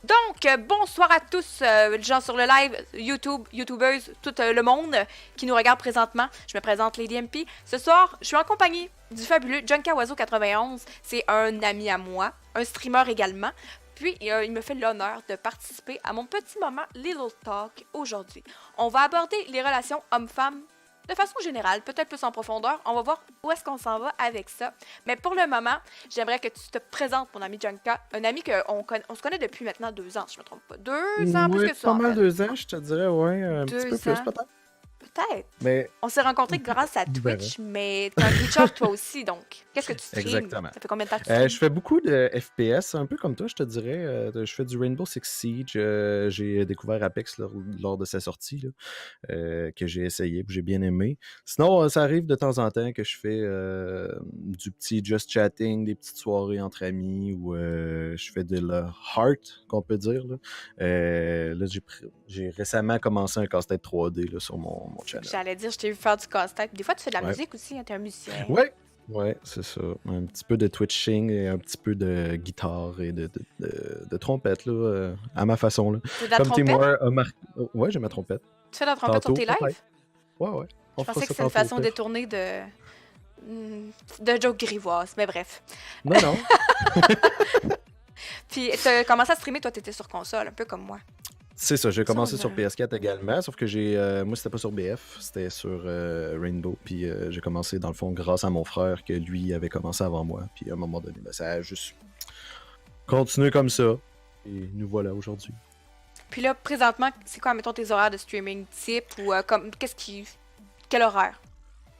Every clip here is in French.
Donc, bonsoir à tous, les gens sur le live, YouTube, YouTubeuses, tout le monde qui nous regarde présentement. Je me présente Lady MP. Ce soir, je suis en compagnie du fabuleux Junkawazo91. C'est un ami à moi, un streamer également. Puis, il me fait l'honneur de participer à mon petit moment Little Talk aujourd'hui. On va aborder les relations hommes-femmes de façon générale, peut-être plus en profondeur. On va voir où est-ce qu'on s'en va avec ça. Mais pour le moment, j'aimerais que tu te présentes, mon ami Junka. Un ami on se connaît depuis maintenant 2 ans, si je me trompe pas. 2 ans, plus Ouais, que ça pas en mal fait. 2 ans, je te dirais, ouais, un petit peu 2 plus ans, peut-être. peut-être. Mais On s'est rencontrés grâce à on verra. Twitch, mais t'es un Twitcher toi aussi, donc. Qu'est-ce que tu streams? Exactement. Ça fait combien de temps que tu Je streams? fais beaucoup de FPS, un peu comme toi, je te dirais. Je fais du Rainbow Six Siege. J'ai découvert Apex lors de sa sortie, là, que j'ai essayé, puis j'ai bien aimé. Sinon, ça arrive de temps en temps que je fais du petit just chatting, des petites soirées entre amis, ou je fais de la heart, qu'on peut dire. Là, j'ai récemment commencé un casse-tête 3D là, sur mon channel. J'allais dire, je t'ai vu faire du casse-tête. Des fois, tu fais de la Ouais. musique aussi, hein, t'es un musicien. Ouais, c'est ça. Un petit peu de twitching et un petit peu de guitare et de trompette, là, à ma façon. Là. Tu fais de la Comme trompette? Timor a marqué. Ouais, j'ai ma trompette. Tu fais de la trompette sur Tantôt, tes lives? peut-être. Ouais. On Je fera pensais que ça c'était une tantôt, façon peut-être. détournée de joke grivoise, mais bref. Non. Puis, t'as commencé à streamer, toi, t'étais sur console, un peu comme moi. C'est ça, j'ai commencé Ça, sur PS4 également, sauf que moi c'était pas sur BF, c'était sur Rainbow, puis j'ai commencé dans le fond grâce à mon frère que lui avait commencé avant moi, puis à un moment donné, ça a juste continué comme ça, et nous voilà aujourd'hui. Puis là, présentement, c'est quoi, mettons, tes horaires de streaming type ou quel horaire?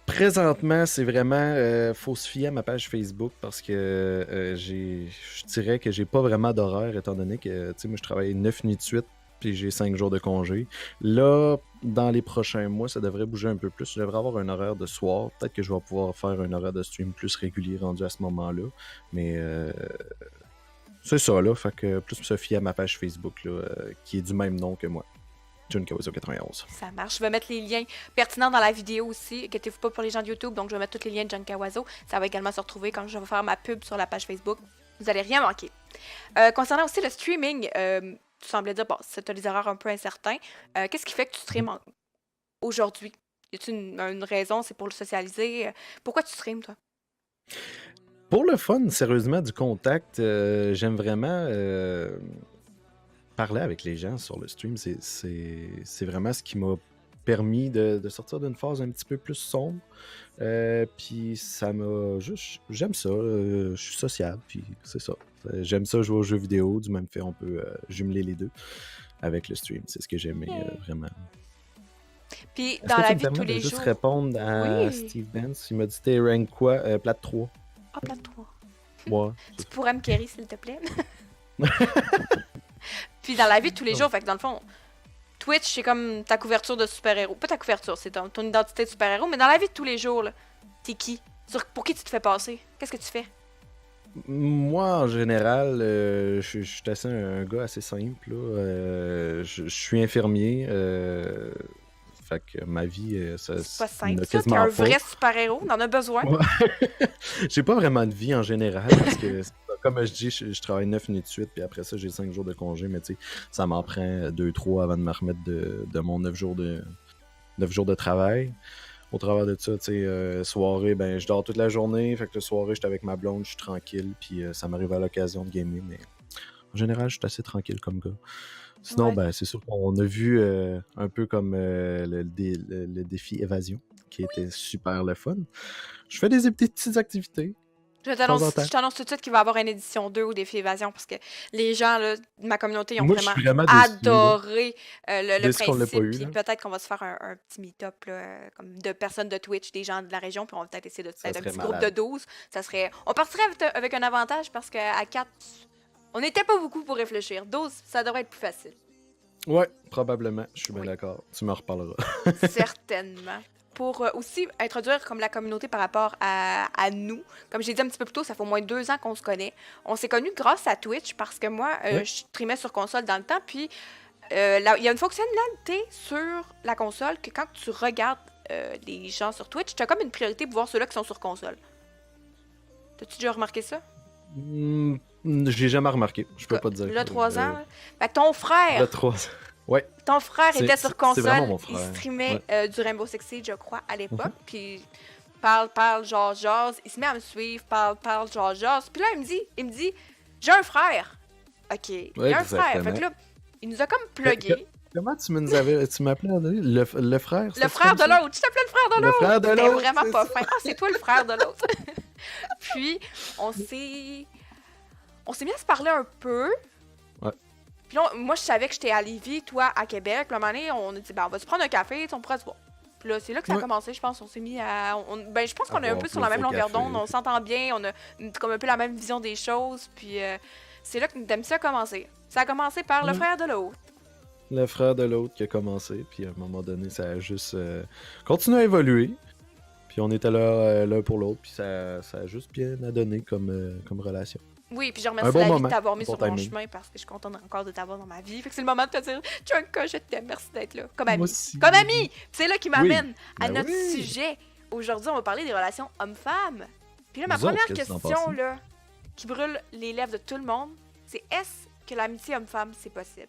Présentement, c'est vraiment faut se fier à ma page Facebook parce que je dirais que j'ai pas vraiment d'horaire étant donné que moi je travaille 9 nuits de suite puis j'ai 5 jours de congé. Là, dans les prochains mois, ça devrait bouger un peu plus. Je devrais avoir un horaire de soir. Peut-être que je vais pouvoir faire un horaire de stream plus régulier rendu à ce moment-là. Mais c'est ça, là. Fait que plus se fier à ma page Facebook, là, qui est du même nom que moi. Junkawazo91. Ça marche. Je vais mettre les liens pertinents dans la vidéo aussi. Inquiétez-vous pas pour les gens de YouTube, donc je vais mettre tous les liens de Junkawazo. Ça va également se retrouver quand je vais faire ma pub sur la page Facebook. Vous allez rien manquer. Concernant aussi le streaming, tu semblais dire, bon, tu as des horaires un peu incertains. Qu'est-ce qui fait que tu streames aujourd'hui? Y a-t-il une raison? C'est pour le socialiser? Pourquoi tu streames, toi? Pour le fun, sérieusement, du contact, j'aime vraiment parler avec les gens sur le stream. C'est vraiment ce qui m'a permis de sortir d'une phase un petit peu plus sombre. Puis ça m'a juste... J'aime ça. Je suis sociable, puis c'est ça. J'aime ça jouer aux jeux vidéo. Du même fait, on peut jumeler les deux avec le stream. C'est ce que j'aimais vraiment. Puis Est-ce dans que la tu me vie de tous permets de les juste jours. répondre à Oui. Steve Benz? Il m'a dit t'es rank quoi? Plate 3. Ah, plate-toi. Moi. Tu pourrais me carry, s'il te plaît? Puis dans la vie de tous les jours, fait que dans le fond, Twitch, c'est comme ta couverture de super-héros. Pas ta couverture, c'est ton identité de super-héros, mais dans la vie de tous les jours, là, t'es qui? Pour qui tu te fais passer? Qu'est-ce que tu fais? Moi, en général, je suis assez un gars assez simple. Là. Je suis infirmier. Fait que ma vie, ça C'est pas simple, n'a ça. T'es quasiment un pas. vrai super-héros, on en a besoin. Ouais. J'ai pas vraiment de vie en général parce que, comme je dis, je travaille 9 nuits de suite, puis après ça, j'ai 5 jours de congé, mais tu sais, ça m'en prend 2-3 avant de me remettre de mon 9 jours de travail. Au travers de ça, tu sais, soirée, ben je dors toute la journée, fait que le soirée, j'étais avec ma blonde, je suis tranquille, puis ça m'arrive à l'occasion de gamer, mais en général, je suis assez tranquille comme gars. Sinon, Ouais. ben c'est sûr qu'on a vu un peu comme le défi évasion, qui était super le fun. Je fais des petites activités. Je temps en temps. t'annonce tout de suite qu'il va y avoir une édition 2 au défi évasion parce que les gens là, de ma communauté ils ont Moi, je suis vraiment vraiment déçu, là. adoré le Déçu qu'on l'a principe. pas eu, Puis là. peut-être qu'on va se faire un petit meet-up là, comme de personnes de Twitch, des gens de la région, puis on va peut-être essayer de Ça être un serait petit groupe de malade. 12. Ça serait. On partirait avec un avantage parce qu'à 4, on n'était pas beaucoup pour réfléchir. 12, ça devrait être plus facile. Ouais, probablement. Je suis bien Oui. d'accord. Tu me reparleras. Certainement. Pour aussi introduire comme la communauté par rapport à nous. Comme j'ai dit un petit peu plus tôt, ça fait au moins 2 ans qu'on se connaît. On s'est connus grâce à Twitch parce que moi, Ouais. je streamais sur console dans le temps. Puis, il y a une fonctionnalité sur la console que quand tu regardes les gens sur Twitch, tu as comme une priorité pour voir ceux-là qui sont sur console. T'as-tu déjà remarqué ça? J'ai jamais remarqué. Je peux pas te dire. Là, 3 ans. Là. Fait que ton frère. Là, 3 ans. Ouais. Ton frère était sur console. C'est vraiment mon frère. Il streamait du Rainbow Six Siege, je crois, à l'époque. Puis parle, jase. Il se met à me suivre, parle, jase. Puis là, il me dit, j'ai un frère. OK. Il y a un frère. Fait que là, il nous a comme plugué. Comment tu m'appelais le frère? Le frère de l'autre. Tu t'appelais le frère de l'autre. Le frère de l'autre. C'était vraiment pas fin. Ah, c'est toi le frère de l'autre. Puis, on s'est mis à se parler un peu. Ouais. Puis là, moi, je savais que j'étais à Lévis, toi à Québec. Puis à un moment donné, on a dit, ben, on va se prendre un café, on pourra se voir. Puis là, c'est là que ça a commencé, je pense. On s'est mis à. Ben, je pense qu'on est un peu sur la même longueur d'onde. On s'entend bien. On a comme un peu la même vision des choses. Puis c'est là que notre amitié a commencé. Ça a commencé par le frère de l'autre. Le frère de l'autre qui a commencé. Puis à un moment donné, ça a juste continué à évoluer. Puis on était là l'un pour l'autre. Puis ça a juste bien donné comme relation. Oui, puis je remercie la vie de t'avoir mis sur mon chemin parce que je suis contente encore de t'avoir dans ma vie. Fait que c'est le moment de te dire, Junka, je t'aime, merci d'être là. Comme ami. Moi aussi. Comme ami! Puis c'est là qui m'amène à notre sujet. Aujourd'hui, on va parler des relations hommes-femmes. Puis là, ma première question, là, qui brûle les lèvres de tout le monde, c'est est-ce que l'amitié homme-femme, c'est possible?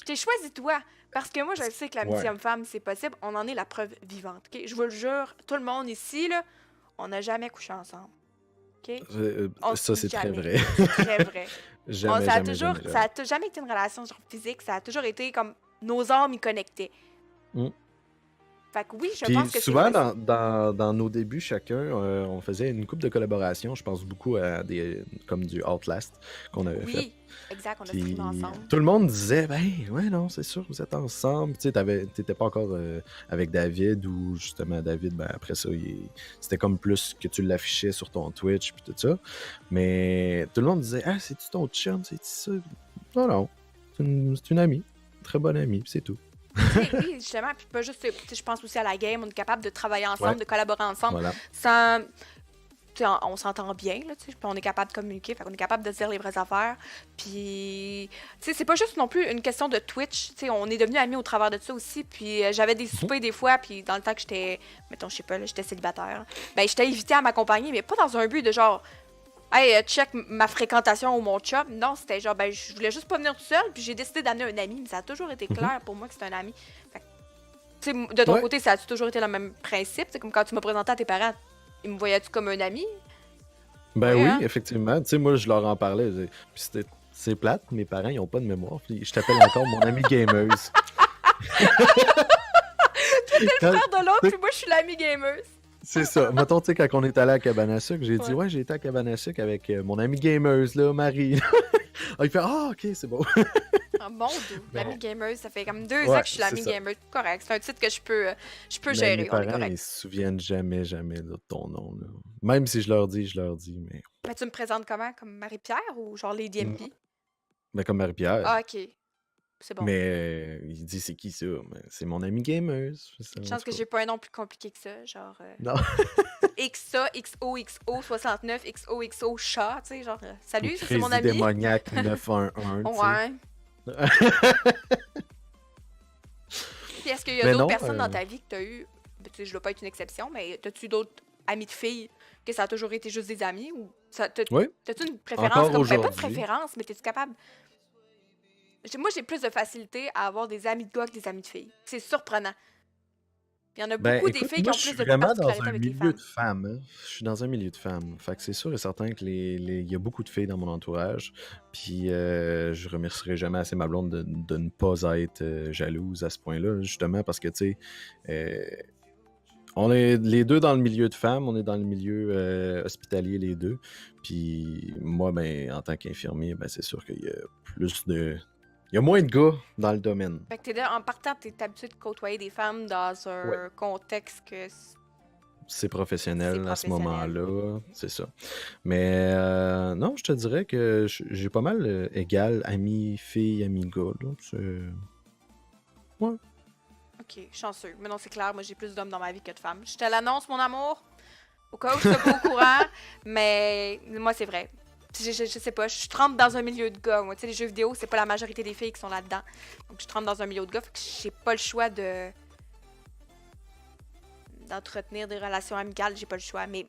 Je t'ai choisi toi, parce que moi, je sais que l'amitié homme-femme, c'est possible. On en est la preuve vivante, OK? Je vous le jure, tout le monde ici, là, on n'a jamais couché ensemble. Okay? Ça, c'est très vrai. Très vrai. Ça a jamais été une relation genre physique, ça a toujours été comme nos âmes y connectaient. Fait que oui, je pense que souvent, dans nos débuts, chacun, on faisait une couple de collaborations. Je pense beaucoup à comme du Outlast qu'on avait fait. Oui, exact, on a streamé ensemble. Tout le monde disait, ben ouais, non, c'est sûr, vous êtes ensemble. Tu sais, t'étais pas encore avec David ou justement David, ben après ça, c'était comme plus que tu l'affichais sur ton Twitch puis tout ça. Mais tout le monde disait, ah, c'est-tu ton chum, c'est-tu ça? Non, c'est une amie, une très bonne amie, c'est tout. Oui, justement, puis pas juste, je pense aussi à la game, on est capable de travailler ensemble, de collaborer ensemble, sans, on s'entend bien, là, puis on est capable de communiquer, fait qu'on est capable de dire les vraies affaires, puis, c'est pas juste non plus une question de Twitch, on est devenus amis au travers de ça aussi, puis j'avais des soupers des fois, puis dans le temps que j'étais, mettons, je sais pas, là, j'étais célibataire, ben j'étais invitée à m'accompagner, mais pas dans un but de genre, hey, check ma fréquentation ou mon chum. Non, c'était genre, ben, je voulais juste pas venir tout seul, puis j'ai décidé d'amener un ami, mais ça a toujours été clair pour moi que c'était un ami. Fait que, de ton côté, ça a toujours été le même principe? C'est comme quand tu m'as présenté à tes parents, ils me voyaient-tu comme un ami? Ben oui, effectivement. Tu sais, moi, je leur en parlais. Puis c'est plate, mes parents, ils ont pas de mémoire. Puis je t'appelle encore mon ami gameuse. Tu étais le frère de l'autre, puis moi, je suis l'ami gameuse. C'est ça. Mettons, tu sais, quand on est allé à Cabane à Sucre, j'ai dit, j'ai été à Cabane à Sucre avec mon ami gameuse, là, Marie. Il fait, ok, c'est beau. Bon, l'ami gameuse, ça fait comme 2 ans que je suis l'ami gameuse. Correct, c'est un titre que je peux gérer. Mes parents, ils se souviennent jamais de ton nom. Là. Même si je leur dis, mais... Mais tu me présentes comment? Comme Marie-Pierre ou genre Lady MP? Ben, comme Marie-Pierre. Ah, ok. C'est bon. Mais il dit c'est qui ça? C'est mon ami gameuse. Je pense que j'ai pas un nom plus compliqué que ça. Genre. Non. XA, XOXO, 69, XOXO, chat, tu sais, genre. Salut, ça, c'est mon ami. Démoniaque 911. Ouais. Puis est-ce qu'il y a d'autres personnes dans ta vie que tu as eu? Tu sais, je dois pas être une exception, mais as-tu d'autres amis de filles que ça a toujours été juste des amis? Ou t'as-tu une préférence? Comme, ben, pas de préférence, mais t'es-tu capable? Moi, j'ai plus de facilité à avoir des amis de gars que des amis de filles. C'est surprenant. Il y en a beaucoup des filles qui ont plus de particularité avec les femmes. Je suis dans un milieu de femmes. Fait que c'est sûr et certain que il y a beaucoup de filles dans mon entourage. Puis je remercierai jamais assez ma blonde de ne pas être jalouse à ce point-là, justement parce que, tu sais, on est les deux dans le milieu de femmes, on est dans le milieu hospitalier les deux. Puis moi, ben, en tant qu'infirmier, ben, c'est sûr qu'il y a plus de... Il y a moins de gars dans le domaine. Fait que en partant, t'es habitué de côtoyer des femmes dans un contexte que... C'est professionnel à ce moment-là, c'est ça. Mais non, je te dirais que j'ai pas mal égal ami-fille, ami-gars. Ouais. Ok, chanceux. Mais non, c'est clair, moi j'ai plus d'hommes dans ma vie que de femmes. Je te l'annonce, mon amour, au cas où je suis pas au courant, mais moi c'est vrai. Je sais pas, je trempe dans un milieu de gars. Moi, tu sais, les jeux vidéo, c'est pas la majorité des filles qui sont là-dedans. Donc, je trempe dans un milieu de gars, fait que j'ai pas le choix d'entretenir des relations amicales, j'ai pas le choix. Mais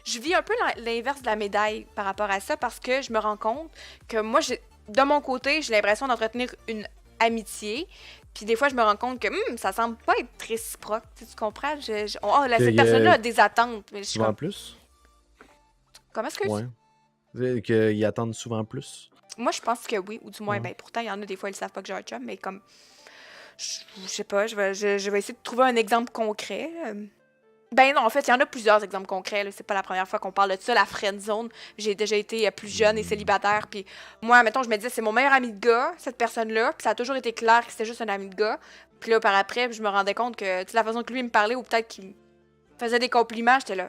je vis un peu l'inverse de la médaille par rapport à ça parce que je me rends compte que moi, de mon côté, j'ai l'impression d'entretenir une amitié. Puis des fois, je me rends compte que ça semble pas être réciproque. Tu comprends? Cette personne-là a des attentes. Mais je suis Souvent comme, plus? comment est-ce que Ouais. Qu'ils attendent souvent plus? Moi, je pense que oui. Ou du moins, Ouais. ben pourtant, il y en a des fois, ils savent pas que j'ai un chum. Mais comme, je sais pas, je vais essayer de trouver un exemple concret. Ben non, en fait, il y en a plusieurs exemples concrets. Là. C'est pas la première fois qu'on parle de ça, la friend zone. J'ai déjà été plus jeune et célibataire. Puis moi, mettons, je me disais, c'est mon meilleur ami de gars, cette personne-là. Puis ça a toujours été clair que c'était juste un ami de gars. Puis là, par après, je me rendais compte que la façon que lui me parlait, ou peut-être qu'il me faisait des compliments, j'étais là.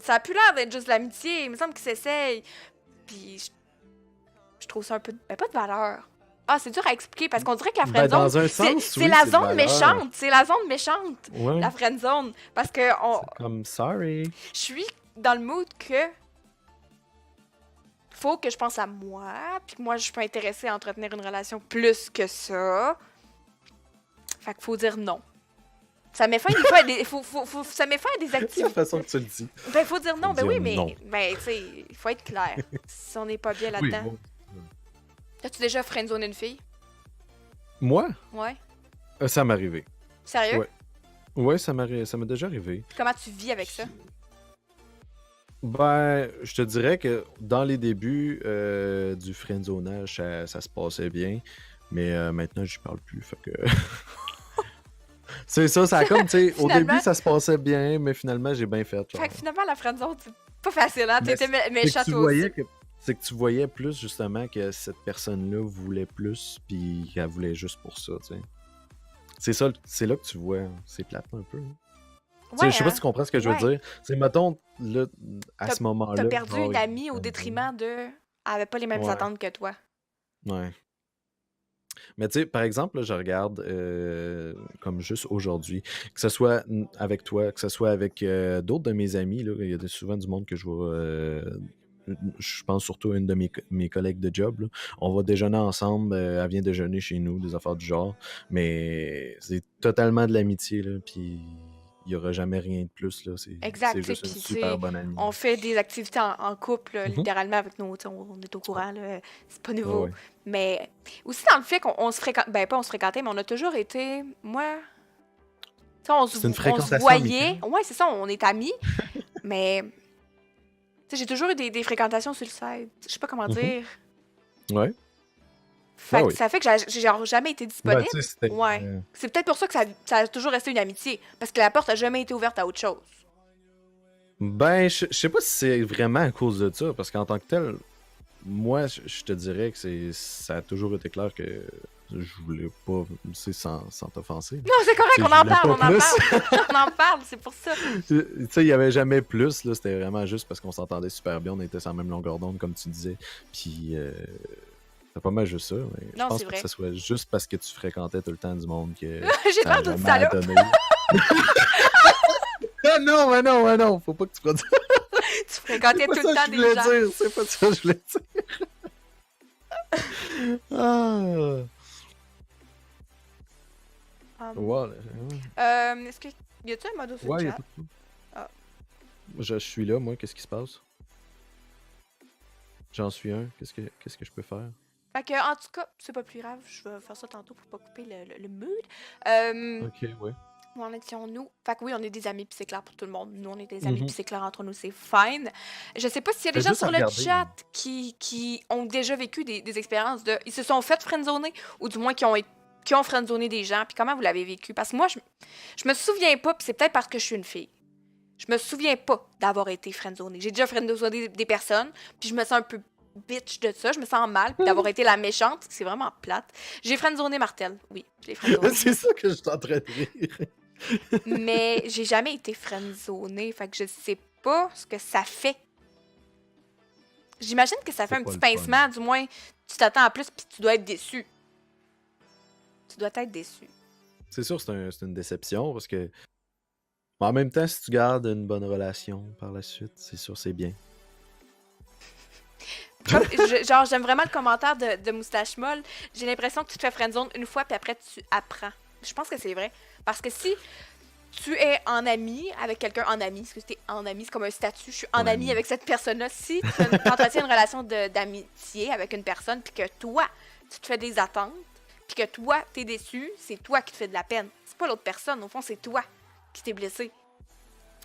Ça a plus l'air d'être juste l'amitié. Il me semble qu'il s'essaye. Puis je trouve ça un peu. Ben, pas de valeur. Ah, c'est dur à expliquer parce qu'on dirait que la Ben, friend zone, dans un sens, c'est oui, la c'est de zone valeur. méchante. C'est la zone méchante, Ouais. la friend zone. Parce que C'est comme sorry. je suis dans le mood que faut que je pense à moi, puis que moi, je suis pas intéressée à entretenir une relation plus que ça. Fait qu'il faut dire non. Ça met fin des fois à des, ça met fin à des C'est la activités. façon que tu le dis. Ben, faut dire non. Ben Dire oui, mais non. ben, tu sais, il faut être clair. Si on n'est pas bien Oui, là-dedans. bon. As-tu déjà friendzone une fille? Moi, Ouais. ça m'est arrivé. Sérieux? Ouais. Ouais, ça m'est déjà arrivé. Comment tu vis avec ça? Ben, je te dirais que dans les débuts du friendzonage, ça se passait bien. Mais maintenant, j'y parle plus. Fait que. C'est ça, ça a comme, tu sais, au Finalement- début, ça se passait bien, mais finalement, j'ai bien fait. genre. Fait que finalement, la friendzone, c'est pas facile, hein? Mais T'étais c'est méchant que tu toi voyais aussi. c'est que tu voyais plus, justement, que cette personne-là voulait plus, puis qu'elle voulait juste pour ça, tu sais. C'est ça, c'est là que tu vois, c'est plate un peu. Hein. Tu sais, Ouais, je sais pas hein? si tu comprends ce que je veux Ouais. dire. C'est, mettons, là, à T'as- ce moment-là. T'as perdu genre, une amie au il- détriment de... Elle avait pas les mêmes Ouais. attentes que toi. Ouais. Mais tu sais, par exemple, là, je regarde comme juste aujourd'hui, que ce soit avec toi, que ce soit avec d'autres de mes amis, là, il y a souvent du monde que je vois, je pense surtout à une de mes collègues de job, là. On va déjeuner ensemble, elle vient déjeuner chez nous, des affaires du genre, mais c'est totalement de l'amitié, là, puis il n'y aura jamais rien de plus, là, Exact, c'est tu sais, juste une puis super bonne amie. on fait des activités en couple, là, Mhm. littéralement, avec nos... tu sais, on est au courant, là, c'est pas Ouais, nouveau. ouais. Mais aussi dans le fait qu'on se fréquente... Ben, pas on se fréquentait, mais on a toujours été... Moi... Tu sais, C'est une on se fréquentation voyait. amicale. Ouais, c'est ça, on est amis. Mais... Tu sais, j'ai toujours eu des fréquentations sur le site. Je sais pas comment Mhm. dire. Ouais. Fait Ah que oui. ça fait que j'ai genre jamais été Ben, disponible. tu sais, c'était. Ouais. C'est peut-être pour ça que ça a toujours resté une amitié. Parce que la porte a jamais été ouverte à autre chose. Ben, je sais pas si c'est vraiment à cause de ça, parce qu'en tant que tel, moi, je te dirais que ça a toujours été clair que je voulais pas, c'est sans t'offenser. Non, c'est correct, Tu sais, on je en voulais parle, pas on en plus. parle. On en parle, c'est pour ça. Tu sais, il y avait jamais plus, là, c'était vraiment juste parce qu'on s'entendait super bien, on était sur la même longueur d'onde, comme tu disais. Puis, c'est pas mal juste ça, mais je Non, pense c'est pas vrai. que ce soit juste parce que tu fréquentais tout le temps du monde que J'ai ça a l'air d'une jamais salope. donné. Ah non, mais non, faut pas que tu produises. Tu fréquentais tout le temps je des voulais gens. dire, c'est pas ça que je voulais dire. Ah. Ouais, Est-ce que. Y a-tu un mode sur ouais, le y a chat? pas de trouble. Ah. Je suis là, moi, qu'est-ce qui se passe? J'en suis un, qu'est-ce que je peux faire? Fait que, en tout cas, c'est pas plus grave, je vais faire ça tantôt pour pas couper le mood. Ok, ouais. Où en étions-nous? Fait que oui, on est des amis, puis c'est clair pour tout le monde. Nous, on est des Mhm. amis, puis c'est clair entre nous, c'est fine. Je sais pas s'il y a des Fais gens juste sur le regarder. chat qui ont déjà vécu des expériences de... Ils se sont fait friendzoner, ou du moins qui ont friendzoné des gens, puis comment vous l'avez vécu? Parce que moi, je me souviens pas, puis c'est peut-être parce que je suis une fille. Je me souviens pas d'avoir été friendzonée. J'ai déjà friendzoné des personnes, puis je me sens un peu bitch de ça, je me sens mal, puis d'avoir été la méchante, c'est vraiment plate. J'ai friendzoné Martel, oui, je l'ai friendzonée. C'est ça que je suis en train de rire. Mais j'ai jamais été friendzonée, fait que je sais pas ce que ça fait. J'imagine que ça fait C'est un pas petit le fun. pincement, du moins, tu t'attends à plus, puis tu dois être déçu. Tu dois être déçu. C'est sûr, c'est une déception parce que. Mais en même temps, si tu gardes une bonne relation par la suite, c'est sûr, c'est bien. Comme, genre, j'aime vraiment le commentaire de Moustache Molle. J'ai l'impression que tu te fais friendzone une fois, puis après, tu apprends. Je pense que c'est vrai. Parce que si tu es en ami avec quelqu'un en ami, parce que t'es en ami, c'est comme un statut, je suis en ami Ouais. avec cette personne-là. Si tu entretiens une relation d'amitié avec une personne, puis que toi, tu te fais des attentes, puis que toi, t'es déçu, c'est toi qui te fais de la peine. C'est pas l'autre personne, au fond, c'est toi qui t'es blessé.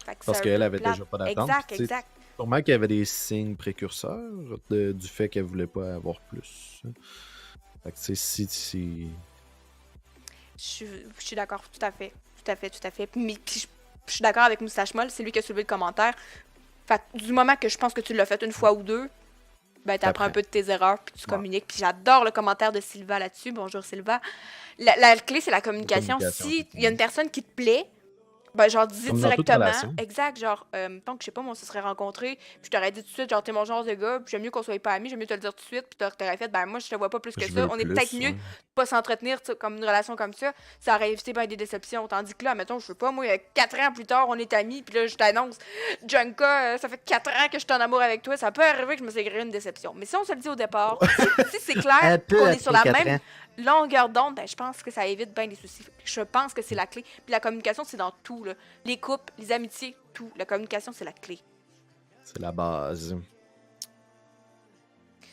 Fait que Parce c'est un qu'elle peu avait plate. déjà pas d'attente. Exact, Puis, tu sais, exact. sûrement qu'il y avait des signes précurseurs du fait qu'elle voulait pas avoir plus. Fait que, tu sais, si... Je suis d'accord, tout à fait. Tout à fait, tout à fait. Mais puis je suis d'accord avec Moustache Molle, c'est lui qui a soulevé le commentaire. Fait que du moment que je pense que tu l'as fait une fois ou deux, ben t'apprends un T'apprends. peu de tes erreurs puis tu Ouais. communiques. Puis j'adore le commentaire de Sylva là-dessus. Bonjour Sylva. La clé, c'est la communication. communication, Si il y a une personne qui te plaît, ben genre dis Comme dans toute directement. relation. Exact, genre, mettons que je sais pas, moi on se serait rencontrés, puis je t'aurais dit tout de suite, genre t'es mon genre de gars, puis j'aime mieux qu'on soit pas amis, j'aime mieux te le dire tout de suite, puis t'aurais fait, ben moi je te vois pas plus que Je ça. veux On est plus, peut-être mieux ouais. de pas s'entretenir tu sais, comme une relation comme ça aurait évité ben des déceptions. Tandis que là, mettons, je sais pas, moi, 4 ans plus tard, on est amis, puis là je t'annonce, Junka, ça fait 4 ans que je suis en amour avec toi, ça peut arriver que je me suis créé une déception. Mais si on se le dit au départ, si c'est clair Un peu qu'on est après sur la 4 même ans. longueur d'onde, ben, je pense que ça évite bien des soucis. Je pense que c'est la clé. Puis la communication, c'est dans tout, là. Les couples, les amitiés, tout. La communication, c'est la clé. C'est la base.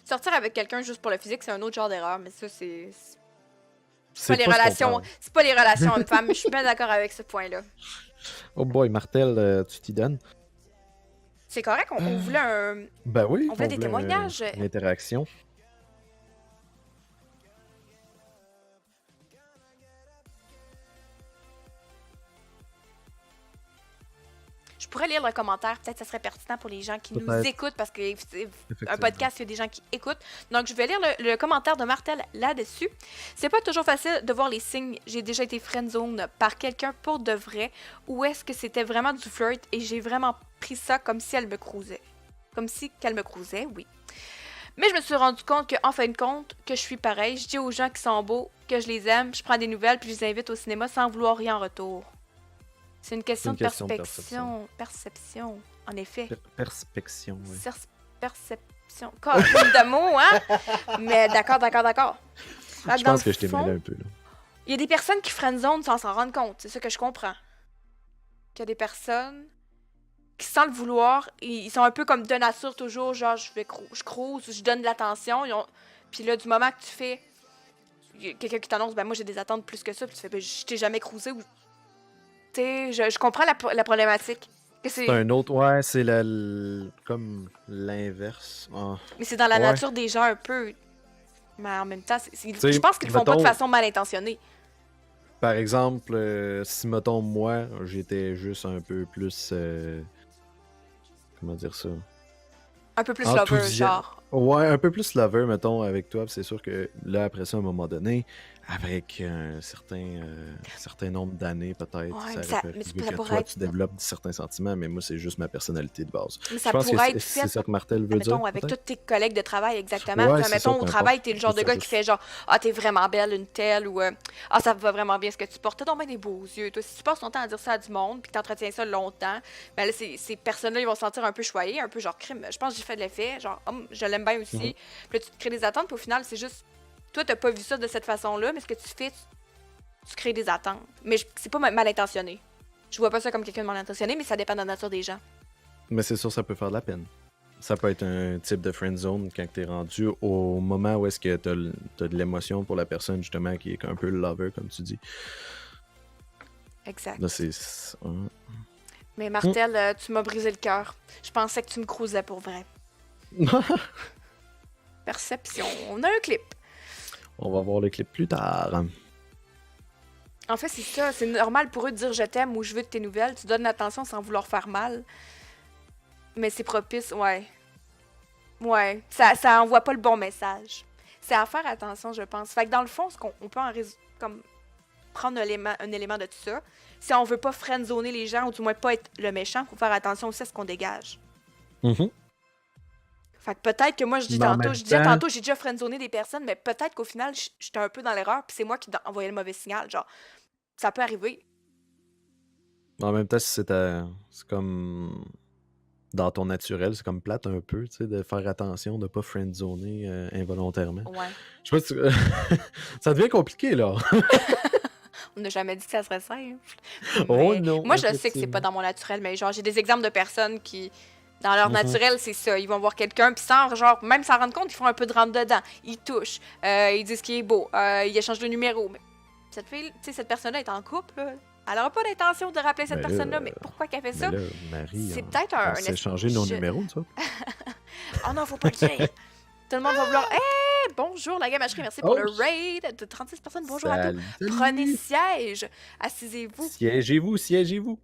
Sortir avec quelqu'un juste pour le physique, c'est un autre genre d'erreur, mais ça, c'est C'est pas les pas ce qu'on relations. parle. C'est pas les relations hommes-femmes, mais je suis bien d'accord avec ce point-là. Oh boy, Martel, tu t'y donnes? C'est correct, on voulait un. Ben oui. On voulait des voulait, témoignages. Une interaction. Je pourrais lire le commentaire, peut-être que ça serait pertinent pour les gens qui nous Peut-être. écoutent, parce que c'est un Effectivement. podcast, il y a des gens qui écoutent. Donc, je vais lire le commentaire de Martel là-dessus. C'est pas toujours facile de voir les signes. J'ai déjà été friendzone par quelqu'un pour de vrai, ou est-ce que c'était vraiment du flirt et j'ai vraiment pris ça comme si elle me cruisait. Comme si qu'elle me cruisait, oui. Mais je me suis rendu compte que, en fin de compte, que je suis pareil. Je dis aux gens qui sont beaux que je les aime, je prends des nouvelles puis je les invite au cinéma sans vouloir rien en retour. C'est une question, une question de de perception, en effet. Perspection, oui. Perception. Comme de mots, hein? Mais d'accord. Fait Je dans pense le que je t'ai fond, mêlé un peu, là. il y a des personnes qui friendzone sans s'en rendre compte. C'est ça que je comprends. Il y a des personnes qui, sans le vouloir, ils sont un peu comme de nature toujours, genre je crouse, je donne de l'attention. Puis là, du moment que tu fais, il y a quelqu'un qui t'annonce, ben moi j'ai des attentes plus que ça, puis tu fais, ben je t'ai jamais cruisé. Ou... Tu sais, je comprends la problématique. Que C'est un autre, ouais, c'est comme l'inverse. Ah. Mais c'est dans la Ouais. nature des gens un peu. Mais en même temps, T'sais, je pense qu'ils le font pas de mettons- façon mal intentionnée. Par exemple, si, mettons, moi, j'étais juste un peu plus... comment dire ça? Un peu plus lover, Enthousiaste. genre. Ouais, un peu plus lover, mettons, avec toi. Puis c'est sûr que là, après ça, à un moment donné, avec un certain nombre d'années, peut-être, Ouais, mais ça ça- aurait mais pu ça que pourrait toi, être- tu développes certains sentiments, mais moi, c'est juste ma personnalité de base. Mais Je ça pense que pourrait c'est être c'est fait, ça que Martel veut mettons, dire. avec tous peut-être? tes collègues de travail, exactement. Ouais, Puis, c'est mettons, ça, au peu travail, importe. t'es le genre de C'est gars ça, qui juste. fait genre, ah, t'es vraiment belle, une telle, ou ah, ça va vraiment bien ce que tu portes. T'as donc bien des beaux yeux. Toi, si tu passes ton temps à dire ça à du monde, puis que t'entretiens ça longtemps, ben là, ces personnes-là, ils vont se sentir un peu choyés, un peu genre crime. Je pense que j'ai fait de l'effet, genre, je l'aime bien aussi. Mhm. Puis là, tu te crées des attentes, puis au final, c'est juste, toi, t'as pas vu ça de cette façon-là, mais ce que tu fais, tu crées des attentes. Mais c'est pas mal intentionné. Je vois pas ça comme quelqu'un de mal intentionné, mais ça dépend de la nature des gens. Mais c'est sûr, ça peut faire de la peine. Ça peut être un type de friend zone quand t'es rendu au moment où est-ce que t'as de l'émotion pour la personne, justement, qui est un peu le lover, comme tu dis. Exact. Là, c'est... Mais Martel, tu m'as brisé le cœur. Je pensais que tu me crousais pour vrai. Perception. On a un clip. On va voir le clip plus tard. En fait, c'est ça. C'est normal pour eux de dire je t'aime ou je veux de tes nouvelles. Tu donnes l'attention sans vouloir faire mal. Mais c'est propice, ouais. Ouais. Ça envoie pas le bon message. C'est à faire attention, je pense. Fait que dans le fond, on peut comme prendre un élément de tout ça. Si on veut pas friendzoner les gens, ou du moins pas être le méchant, faut faire attention aussi à ce qu'on dégage. Mhm. Fait que peut-être que moi, je Mais en disais même temps- tantôt, j'ai déjà friendzoné des personnes, mais peut-être qu'au final, j'étais un peu dans l'erreur, puis c'est moi qui envoyais le mauvais signal. Genre, ça peut arriver. En même temps, si c'est comme dans ton naturel, c'est comme plate un peu, tu sais, de faire attention, de pas friendzoner involontairement. Ouais. Je sais pas si ça devient compliqué, là. On n'a jamais dit que ça serait simple. Oh Mais non, moi, je sais que c'est pas effectivement. dans mon naturel, mais genre, j'ai des exemples de personnes qui, dans leur Mhm. naturel, c'est ça. Ils vont voir quelqu'un, puis sans, genre, même sans rendre compte, ils font un peu de rentre dedans. Ils touchent, ils disent qu'il est beau, ils échangent de numéro. Mais cette fille, tu sais, cette personne-là est en couple, là. Elle aura pas l'intention de rappeler cette Ben personne-là, là, mais pourquoi qu'elle fait mais ça? là, Marie, C'est peut-être un, on s'est échangé nos numéros, ça. Oh non, faut pas le dire! Tout le monde va vouloir. Hey, bonjour la gamacherie, merci pour Oh, le raid de 36 personnes. Bonjour à tous. salut, Prenez salut. siège. Assisez-vous. Siégez-vous, siégez-vous.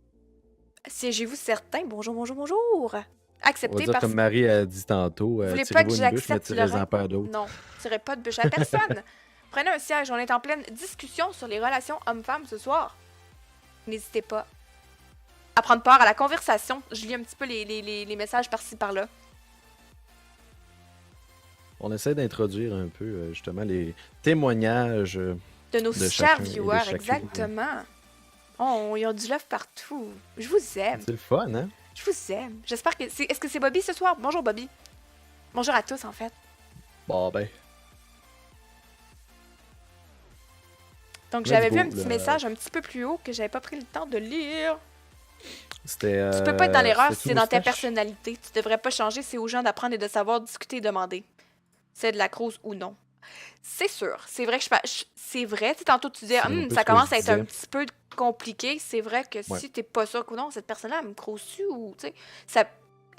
Siégez-vous certains. Bonjour, bonjour, bonjour. On va Acceptez dire parce comme que Marie a dit tantôt, vous voulez pas que tirez-vous une bûche, mais j'accepte le tirez-en raid. pas d'autres. Non, tirez pas de bûche à personne. Prenez un siège. On est en pleine discussion sur les relations hommes-femmes ce soir. N'hésitez pas à prendre part à la conversation. Je lis un petit peu les messages par-ci par-là. On essaie d'introduire un peu, justement, les témoignages De nos de chers chacun et de viewers, chacune. exactement. Oh, ils ont du love partout. Je vous aime. C'est le fun, hein? Je vous aime. J'espère que c'est. Est-ce que c'est Bobby ce soir? Bonjour Bobby. Bonjour à tous en fait. Bon, ben, Donc let's j'avais vu go, un petit là. message un petit peu plus haut que j'avais pas pris le temps de lire. C'était. Tu peux pas être dans l'erreur si c'était c'est dans ta moustache? personnalité. Tu devrais pas changer, c'est aux gens d'apprendre et de savoir discuter et demander. C'est de la crouse ou non. C'est sûr. C'est vrai que c'est vrai. Tu sais, tantôt tu disais, C'est un peu ça ce que commence je à être un disais. petit peu compliqué. C'est vrai que Ouais. si t'es pas sûr que non, cette personne-là elle me crouse dessus ou tu sais, ça.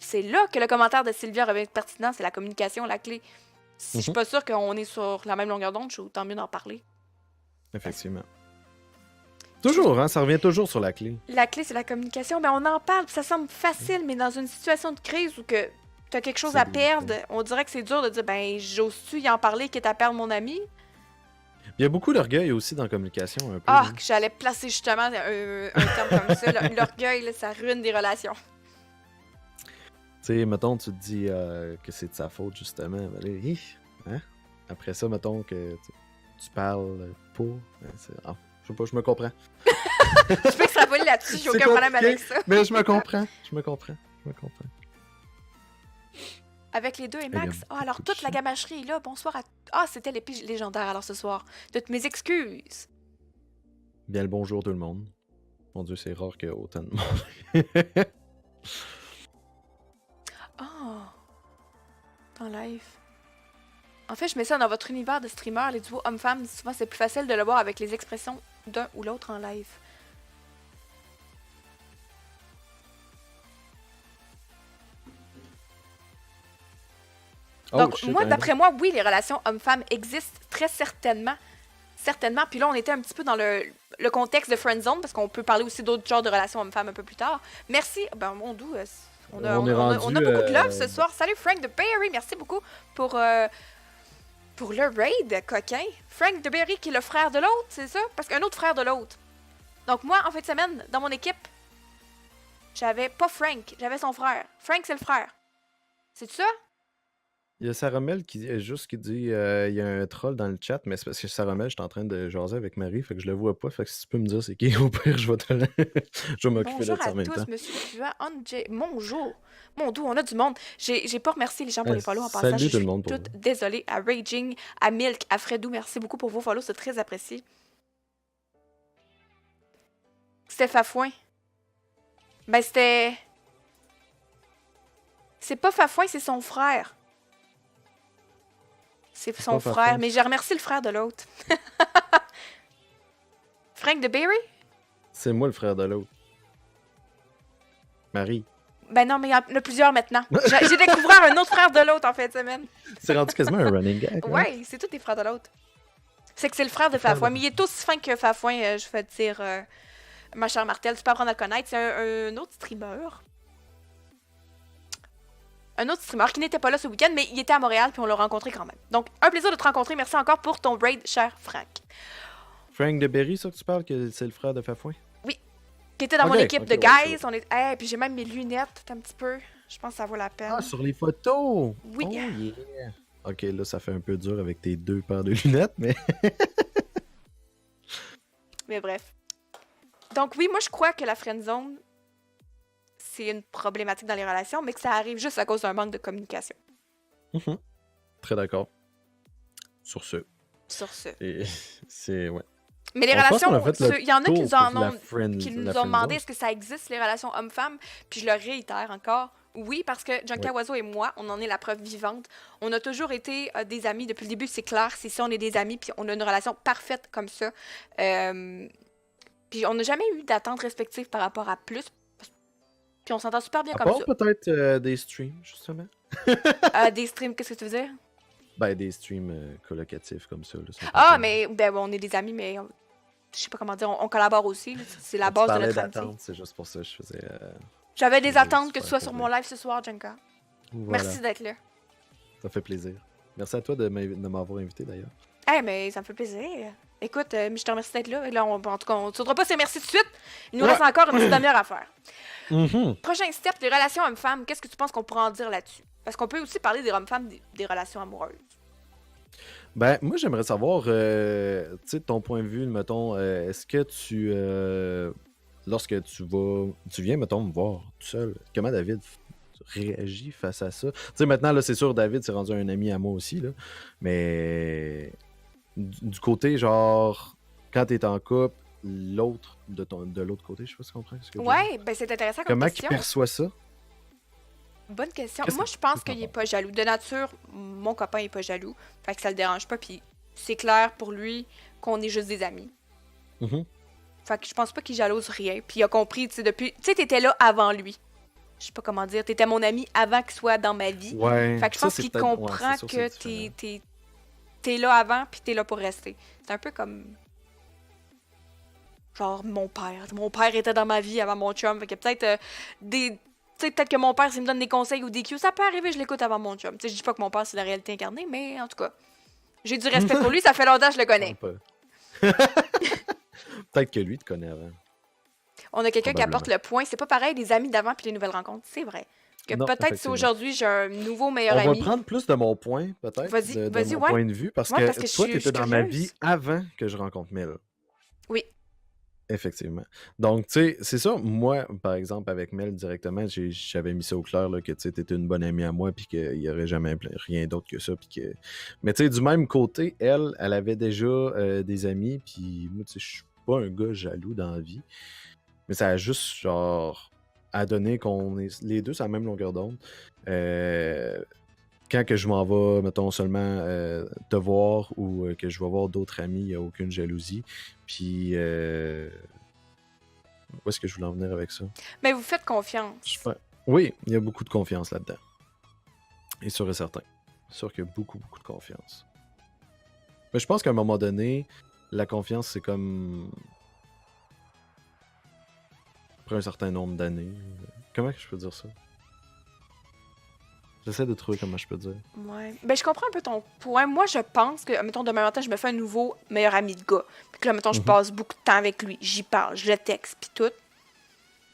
C'est là que le commentaire de Sylvia revient pertinent, c'est la communication, la clé. Si je suis Mhm. pas sûre qu'on est sur la même longueur d'onde, je suis tant mieux d'en parler. Effectivement. Toujours, hein? Ça revient toujours sur la clé. La clé, c'est la communication. Ben, on en parle, puis ça semble facile, mais dans une situation de crise où que t'as quelque chose C'est à délicat. perdre, on dirait que c'est dur de dire, ben, j'ose-tu y en parler, quitte à perdre mon ami? Il y a beaucoup d'orgueil aussi dans la communication, un peu. Ah, hein. que j'allais placer justement un terme comme ça. Là. L'orgueil, là, ça ruine des relations. Tu sais, mettons, tu te dis que c'est de sa faute, justement. Ben là, hein? Après ça, mettons que tu parles pas. Ben, je sais pas, je me comprends. Je peux extrapoler là-dessus, j'ai C'est aucun problème compliqué, avec ça. Mais je me comprends. Je me comprends. Je me comprends. Avec les deux et Il y a Max. Ah, alors beaucoup de toute la chants. gamacherie est là. Bonsoir à. Ah, c'était l'épée légendaire alors ce soir. Toutes mes excuses. Bien le bonjour tout le monde. Mon Dieu, c'est rare qu'il y ait autant de monde. Oh. En live. En fait, je mets ça dans votre univers de streamer, les duos hommes-femmes. Souvent, c'est plus facile de le voir avec les expressions d'un ou l'autre en live. Oh, Donc, shit, moi, hein. d'après moi, oui, les relations hommes-femmes existent très certainement. Certainement. Puis là, on était un petit peu dans le contexte de friendzone, parce qu'on peut parler aussi d'autres genres de relations hommes-femmes un peu plus tard. Merci. Ben, mon doux, on a, On on est a- on a- rendu, on a beaucoup de love ce soir. Salut, Frank de Berry. Merci beaucoup pour le raid, coquin. Frank de Berry, qui est le frère de l'autre, c'est ça? Parce qu'un autre frère de l'autre. Donc, moi, en fin de semaine, dans mon équipe, j'avais pas Frank, j'avais son frère. Frank, c'est le frère. C'est ça? Il y a Saramel qui qui dit il y a un troll dans le chat, mais c'est parce que Saramel, je suis en train de jaser avec Marie, fait que je le vois pas. Fait que si tu peux me dire c'est qui, au pire, je vais te je vais m'occuper de Bonjour ça à en même tous, temps. monsieur Fua, Anjay. Bonjour. Mon doux, on a du monde. J'ai pas remercié les gens pour les follow en passant. Salut Je tout le suis monde pour toute désolée. À Raging, à Milk, à Fredou, merci beaucoup pour vos follows, c'est très apprécié. C'était Fafouin. Ben, c'était. C'est pas Fafouin, c'est son frère. C'est son pas frère, Fafouin. mais j'ai remercié le frère de l'autre. Frank de Berry? C'est moi le frère de l'autre. Marie. Ben non, mais il y en a plusieurs maintenant. J'ai découvert un autre frère de l'autre en fin de semaine. C'est rendu quasiment un running gag. hein? Ouais, c'est tous des frères de l'autre. C'est que c'est le frère de frère Fafouin, de- mais il est aussi fin que Fafouin, je vais te dire, ma chère Martel, tu peux apprendre à le connaître. C'est un autre streamer. Un autre streamer qui n'était pas là ce week-end, mais il était à Montréal, puis on l'a rencontré quand même. Donc, un plaisir de te rencontrer. Merci encore pour ton raid, cher Frank. Frank de Berry, ça que tu parles, que c'est le frère de Fafouin? Qui était dans mon Ok, équipe ok, de ouais, guys. On est... Hey, puis j'ai même mes lunettes un petit peu. Je pense que ça vaut la peine. Ah, sur les photos! Oui. Oh yeah! Ok, là, ça fait un peu dur avec tes deux paires de lunettes, mais... Mais bref. Donc oui, moi je crois que la friendzone, c'est une problématique dans les relations, mais que ça arrive juste à cause d'un manque de communication. Très d'accord. Sur ce. Sur ce. Et c'est... Ouais. Mais les Je pense qu'on a relations, fait le il y en a qui tour nous, en pour la ont, friend, qui la nous ont friend demandé zone. est-ce que ça existe, les relations hommes-femmes, puis je le réitère encore. Oui, parce que Oui. Junkia Oiseau et moi, on en est la preuve vivante. On a toujours été des amis. Depuis le début, c'est clair. C'est ça, on est des amis, puis on a une relation parfaite comme ça. Euh, Puis on n'a jamais eu d'attente respective par rapport à plus. Puis on s'entend super bien À comme part ça. peut-être des streams, justement. Des streams, qu'est-ce que tu veux dire? Ben, des streams collocatifs comme ça. Là, si on peut Ah, dire. mais ben, on est des amis, mais je sais pas comment dire, on collabore aussi. Là. C'est la Tu base de parlais notre amitié. d'attente, c'est juste pour ça que je faisais. J'avais Je des faisais attentes que tu super sois sur mon plaisir. live ce soir, Junka. Voilà, Merci d'être là. ça fait plaisir. Merci à toi de m'avoir invité d'ailleurs. Mais ça me fait plaisir. Écoute, je te remercie d'être là. Et là, en tout cas, on ne sautera pas ces merci tout de suite. Il nous Ouais. reste encore une petite demi-heure à faire. Mhm. Prochain step, les relations hommes-femmes. Qu'est-ce que tu penses qu'on pourrait en dire là-dessus? Parce qu'on peut aussi parler des hommes-femmes, des relations amoureuses. Ben, moi, j'aimerais savoir, tu sais, de ton point de vue, mettons, est-ce que lorsque tu viens, mettons, me voir tout seul, comment David réagit face à ça? Tu sais, maintenant, là, c'est sûr, David s'est rendu un ami à moi aussi, là, mais du côté, genre, quand t'es en couple, l'autre, de l'autre côté, je sais pas si tu comprends ce que je veux dire. Ouais, ben c'est intéressant comme Comment il question. perçoit ça? Bonne question. Qu'est-ce Moi, que je pense qu'est-ce que qu'il t'en est pas jaloux. De nature, mon copain est pas jaloux. Fait que ça le dérange pas. Puis c'est clair pour lui qu'on est juste des amis. penses? Mhm. Fait que je pense pas qu'il jalouse rien. Puis il a compris, tu sais, depuis. Tu sais, t'étais là avant lui. Je sais pas comment dire. T'étais mon ami avant qu'il soit dans ma vie. Ouais, Fait que je ça, pense c'est qu'il peut-être... Ouais, comprend c'est sûr, que c'est différent. t'es là avant, puis t'es là pour rester. C'est un peu comme. Genre mon père. Mon père était dans ma vie avant mon chum. Fait que peut-être des. Tu sais, peut-être que mon père, s'il me donne des conseils ou des cues, ça peut arriver, je l'écoute avant mon chum. Tu sais, je dis pas que mon père, c'est la réalité incarnée, mais en tout cas, j'ai du respect pour lui, ça fait longtemps que je le connais. Peut-être que lui te connaît avant. On a quelqu'un qui apporte Probablement. le point. C'est pas pareil des amis d'avant puis les nouvelles rencontres. C'est vrai. Que Non, peut-être si effectivement. aujourd'hui j'ai un nouveau meilleur On va ami. prendre plus de mon point, peut-être, Vas-y, de vas-y, mon ouais. point de vue, parce Ouais, que parce que toi, je tu suis étais dans ma curieuse. vie avant que je rencontre Mel. Oui. Effectivement. Donc, tu sais, c'est ça. Moi, par exemple, avec Mel directement, j'avais mis ça au clair là, que tu étais une bonne amie à moi, puis qu'il n'y aurait jamais rien d'autre que ça. Puis que... Mais tu sais, du même côté, elle avait déjà des amis, puis moi, tu sais, je suis pas un gars jaloux dans la vie. Mais ça a juste, genre, à donner qu'on est les deux sur la même longueur d'onde. Quand que je m'en vais, mettons, seulement te voir ou que je vais voir d'autres amis, il n'y a aucune jalousie. Puis, où est-ce que je voulais en venir avec ça? Mais vous faites confiance. Oui, il y a beaucoup de confiance là-dedans. Et sûr et certain. Sûr qu'il y a beaucoup, beaucoup de confiance. Mais je pense qu'à un moment donné, la confiance, c'est comme... Après un certain nombre d'années. Comment que je peux dire ça? J'essaie de trouver comment je peux dire. Ouais. Ben, je comprends un peu ton point. Moi, je pense que, mettons, demain matin, je me fais un nouveau meilleur ami de gars. Puis que là, mettons, je Mhm. passe beaucoup de temps avec lui. J'y parle, je le texte, puis tout.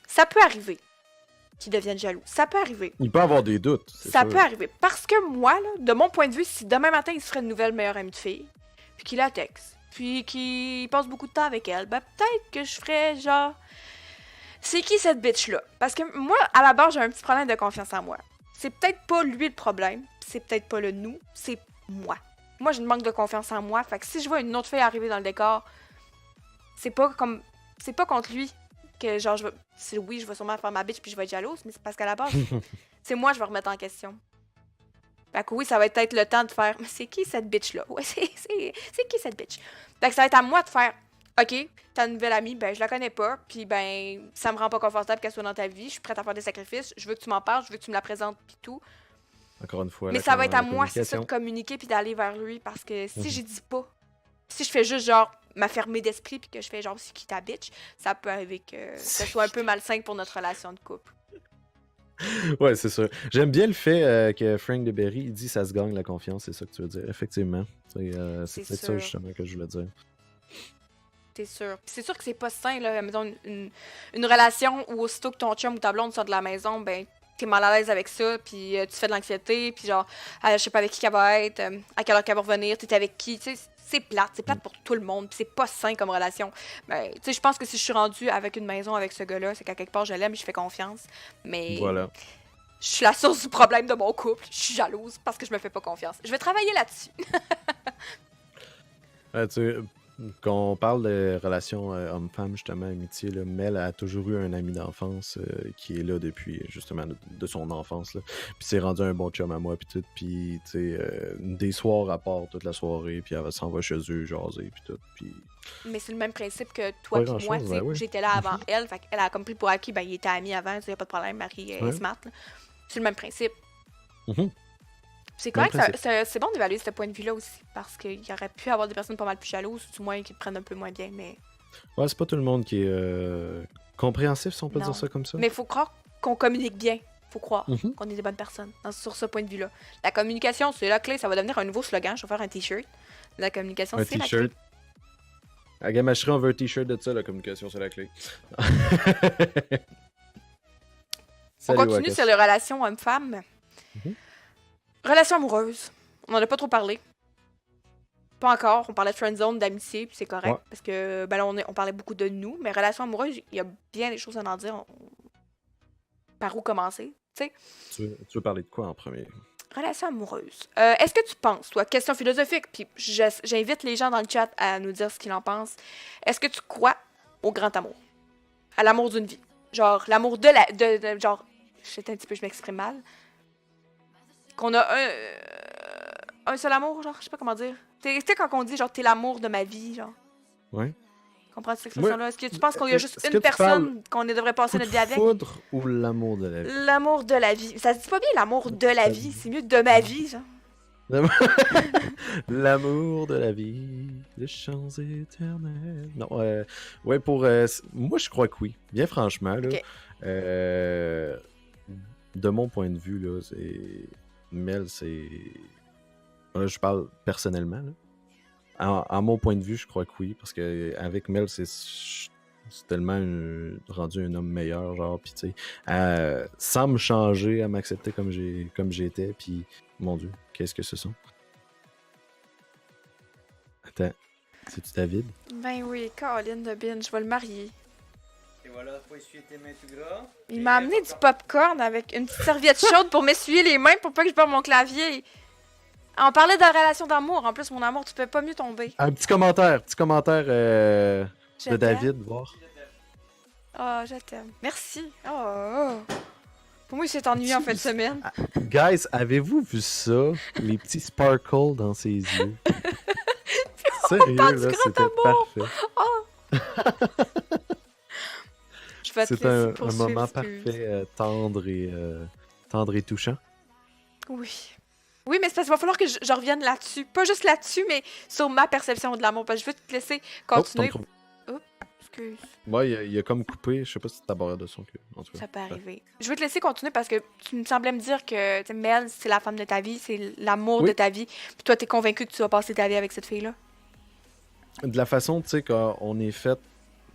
Ça peut arriver qu'il devienne jaloux. Ça peut arriver. Il peut avoir des doutes, c'est Ça sûr. peut arriver. Parce que moi, là, de mon point de vue, si demain matin, il se ferait une nouvelle meilleure amie de fille, puis qu'il la texte, puis qu'il passe beaucoup de temps avec elle, ben peut-être que je ferais genre... C'est qui cette bitch-là? Parce que moi, à la base, j'ai un petit problème de confiance en moi. C'est peut-être pas lui le problème, c'est peut-être pas le nous, c'est moi. Moi, j'ai une manque de confiance en moi, fait que si je vois une autre fille arriver dans le décor, c'est pas contre lui que genre oui, je vais sûrement faire ma bitch puis je vais être jalouse, mais c'est parce qu'à la base, c'est moi je vais remettre en question. Fait que oui, ça va être peut-être le temps de faire mais c'est qui cette bitch-là? Ouais, c'est qui cette bitch? Fait que ça va être à moi de faire OK, ta nouvelle amie, ben je la connais pas, puis ben ça me rend pas confortable qu'elle soit dans ta vie, je suis prête à faire des sacrifices, je veux que tu m'en parles, je veux que tu me la présentes puis tout. Encore une fois, Mais ça va être à moi, c'est ça, de communiquer puis d'aller vers lui, parce que si j'y dis pas, si je fais juste genre m'affermer d'esprit puis que je fais genre c'est qui ta bitch, ça peut arriver que ça soit un peu malsain pour notre relation de couple. Ouais, c'est sûr. J'aime bien le fait que Frank DeBerry il dit ça se gagne la confiance, c'est ça que tu veux dire. Effectivement. C'est peut-être ça sûr. justement que je voulais dire. C'est sûr. Puis c'est sûr que c'est pas sain, là. Mettons une relation où aussitôt que ton chum ou ta blonde sort de la maison, ben t'es mal à l'aise avec ça, puis tu fais de l'anxiété, puis genre, je sais pas avec qui qu'elle va être, à quelle heure qu'elle va revenir, t'es avec qui, tu sais, c'est plate pour tout le monde, puis c'est pas sain comme relation. Ben, tu sais, je pense que si je suis rendue avec une maison avec ce gars-là, c'est qu'à quelque part je l'aime et je fais confiance, mais Voilà. je suis la source du problème de mon couple, je suis jalouse parce que je me fais pas confiance. Je vais travailler là-dessus. Tu sais, Quand on parle de relations homme-femme, justement, amitié, là, Mel a toujours eu un ami d'enfance qui est là depuis, justement, de son enfance. Là. Puis c'est rendu un bon chum à moi, puis tout. Puis, tu sais, des soirs à part toute la soirée, puis elle s'en va chez eux, jaser, puis tout. Puis, Mais c'est le même principe que toi pas puis moi, tu grand-chose, ben sais, oui. j'étais là avant elle, fait qu'elle a compris pour acquis, ben il était ami avant, il y a pas de problème, Marie est Ouais. smart. Là. C'est le même principe. Mhm. C'est Même correct, principe. c'est bon d'évaluer ce point de vue-là aussi, parce qu'il y aurait pu avoir des personnes pas mal plus jalouses, ou du moins qui te prennent un peu moins bien, mais Ouais, c'est pas tout le monde qui est compréhensif, si on peut dire non. ça comme ça. Mais il faut croire qu'on communique bien. Faut croire Mhm. qu'on est des bonnes personnes sur ce point de vue-là. La communication, c'est la clé, ça va devenir un nouveau slogan, je vais faire un t-shirt. La communication, Un c'est la clé. t-shirt. À Gamacherie, on veut un t-shirt de ça, la communication, c'est la clé. On Salut, continue Wakas. sur les relations hommes-femmes. Mhm. Relations amoureuses. On n'en a pas trop parlé. Pas encore. On parlait de friendzone, d'amitié, puis c'est correct. Ouais. Parce que ben là, on parlait beaucoup de nous. Mais relations amoureuses, il y a bien des choses à en dire. Par où commencer? Tu sais, Tu veux parler de quoi en premier? relations amoureuses. Est-ce que tu penses, toi, question philosophique, puis j'invite les gens dans le chat à nous dire ce qu'ils en pensent. Est-ce que tu crois au grand amour? À l'amour d'une vie? Genre, l'amour de la. Genre, je m'exprime mal. Qu'on a un seul amour, genre, je sais pas comment dire. Tu sais, quand on dit, genre, t'es l'amour de ma vie, genre. Ouais. Comprends cette Moi, expression-là? Est-ce que tu penses qu'il y a juste est-ce que une tu parles personne qu'on devrait passer coup de notre vie avec? foudre ou l'amour de la vie? L'amour de la vie. Ça se dit pas bien l'amour de la vie. C'est mieux de ma vie, genre. L'amour de la vie, les chants éternels. Non, ouais, moi je crois que oui. Bien franchement, là, Ok. de mon point de vue, là, Mel, c'est. Là, je parle personnellement, là. À mon point de vue, je crois que oui, parce que avec Mel, c'est tellement rendu un homme meilleur, genre, puis tu sais, sans me changer, à m'accepter comme j'étais, puis mon Dieu, qu'est-ce que ce sont? Attends, c'est-tu David? Ben oui, Caroline de Bin, je vais le marier. Et voilà, faut essuyer tes mains tout gras. Il m'a amené du popcorn avec une petite serviette chaude pour m'essuyer les mains pour pas que je perde mon clavier. On parlait de la relation d'amour. En plus, mon amour, tu peux pas mieux tomber. Un petit commentaire Je de t'aime. David, voir. Oh, je t'aime. Merci. Oh. Pour moi, il s'est ennuyé en fin de semaine. Guys, avez-vous vu ça? Les petits sparkles dans ses yeux. Sérieux, parle du là, grand c'était amour. parfait. Je vais te C'est laisser un poursuivre, moment excuse. parfait, tendre et touchant. Oui. Oui, mais c'est parce qu'il va falloir que je revienne là-dessus. Pas juste là-dessus, mais sur ma perception de l'amour. Parce que je veux te laisser continuer. ton micro- Excuse. Ouais, il a comme coupé, je sais pas si t'as barré de son que. En tout cas. Ça peut arriver. Je veux te laisser continuer parce que tu me semblais me dire que tu sais, Mel, c'est la femme de ta vie, c'est l'amour Oui. de ta vie. Puis toi, t'es convaincu que tu vas passer ta vie avec cette fille-là. De la façon, tu sais, qu'on est fait.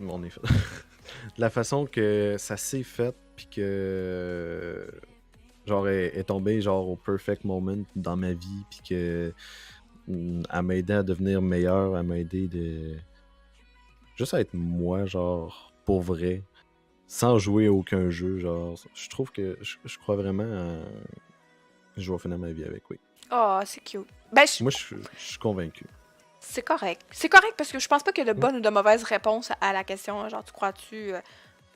On est fait. De la façon que ça s'est fait, puis que. Genre, elle est tombée, genre, au perfect moment dans ma vie, puis que. Elle m'a aidé à devenir meilleur, elle m'a aidé de. Juste à être moi, genre, pour vrai. Sans jouer à aucun jeu, genre. Je trouve que. Je crois vraiment à. Je vais finir ma vie avec, oui. Oh, c'est cute. Ben, Moi, je suis convaincu. c'est correct. C'est correct parce que je pense pas qu'il y a de bonne ou de mauvaise réponse à la question. Genre, tu crois-tu à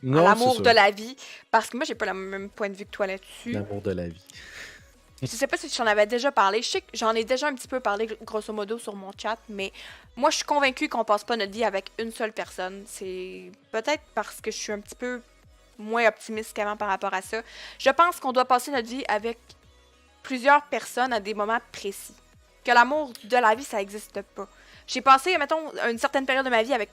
Non, l'amour c'est de ça. la vie? Parce que moi, j'ai pas le même point de vue que toi là-dessus. L'amour de la vie. Je sais pas si j'en avais déjà parlé. Je sais que j'en ai déjà un petit peu parlé, grosso modo, sur mon chat, mais moi, je suis convaincue qu'on passe pas notre vie avec une seule personne. C'est peut-être parce que je suis un petit peu moins optimiste qu'avant par rapport à ça. Je pense qu'on doit passer notre vie avec plusieurs personnes à des moments précis. Que l'amour de la vie, ça n'existe pas. J'ai passé, mettons, une certaine période de ma vie avec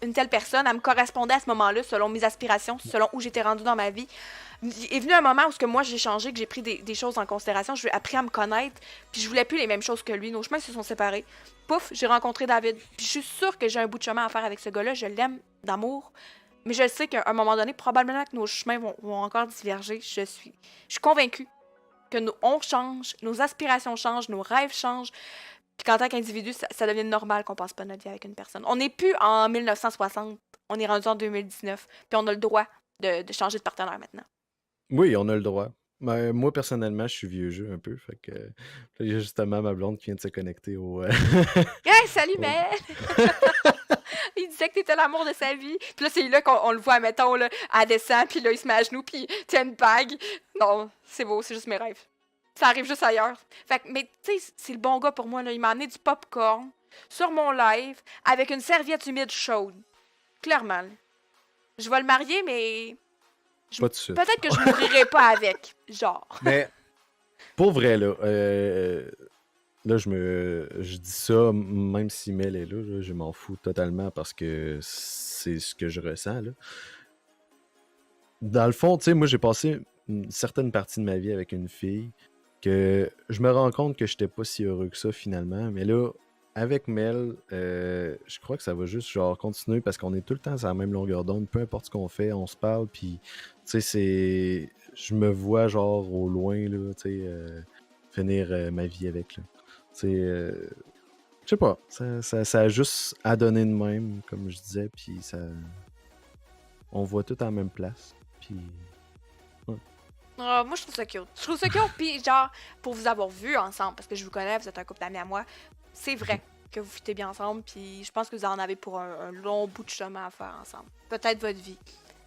une telle personne, elle me correspondait à ce moment-là, selon mes aspirations, selon où j'étais rendue dans ma vie. Il est venu un moment où ce que moi j'ai changé, que j'ai pris des choses en considération, j'ai appris à me connaître, puis je voulais plus les mêmes choses que lui. Nos chemins se sont séparés. Pouf, j'ai rencontré David. Puis je suis sûre que j'ai un bout de chemin à faire avec ce gars-là. Je l'aime d'amour. Mais je sais qu'à un moment donné, probablement que nos chemins vont encore diverger. Je suis convaincue que on change, nos aspirations changent, nos rêves changent. Puis qu'en tant qu'individu, ça devient normal qu'on passe pas notre vie avec une personne. On n'est plus en 1960, on est rendu en 2019, puis on a le droit de changer de partenaire maintenant. Oui, on a le droit. Ben, moi, personnellement, je suis vieux jeu un peu. Fait que là, il y a justement ma blonde qui vient de se connecter au. Hey, salut, au- Mel! Il disait que t'étais l'amour de sa vie. Puis là, c'est là qu'on le voit, mettons, là, elle descend, puis là, il se met à genoux, puis tient une bague. Non, c'est beau, c'est juste mes rêves. Ça arrive juste ailleurs. Fait que, mais tu sais, c'est le bon gars pour moi, là. Il m'a amené du popcorn sur mon live avec une serviette humide chaude. Clairement. Là. Je vais le marier, mais Pas de suite. peut-être que je mourirai pas avec. Genre. Mais pour vrai, là, là, je dis ça, même si Mel est là, je m'en fous totalement parce que c'est ce que je ressens, là. Dans le fond, tu sais, moi, j'ai passé une certaine partie de ma vie avec une fille que je me rends compte que j'étais pas si heureux que ça, finalement. Mais là, avec Mel, je crois que ça va juste, genre, continuer parce qu'on est tout le temps sur la même longueur d'onde. Peu importe ce qu'on fait, on se parle, puis, tu sais, c'est... Je me vois, genre, au loin, là, tu sais, finir ma vie avec, là. Tu sais, je sais pas, ça a juste à donner de même, comme je disais, puis ça... On voit tout à la même place, puis... Ah, moi, je trouve ça cute. Je trouve ça cute, puis genre, pour vous avoir vu ensemble, parce que je vous connais, vous êtes un couple d'amis à moi, c'est vrai que vous fitez bien ensemble, puis je pense que vous en avez pour un long bout de chemin à faire ensemble. Peut-être votre vie.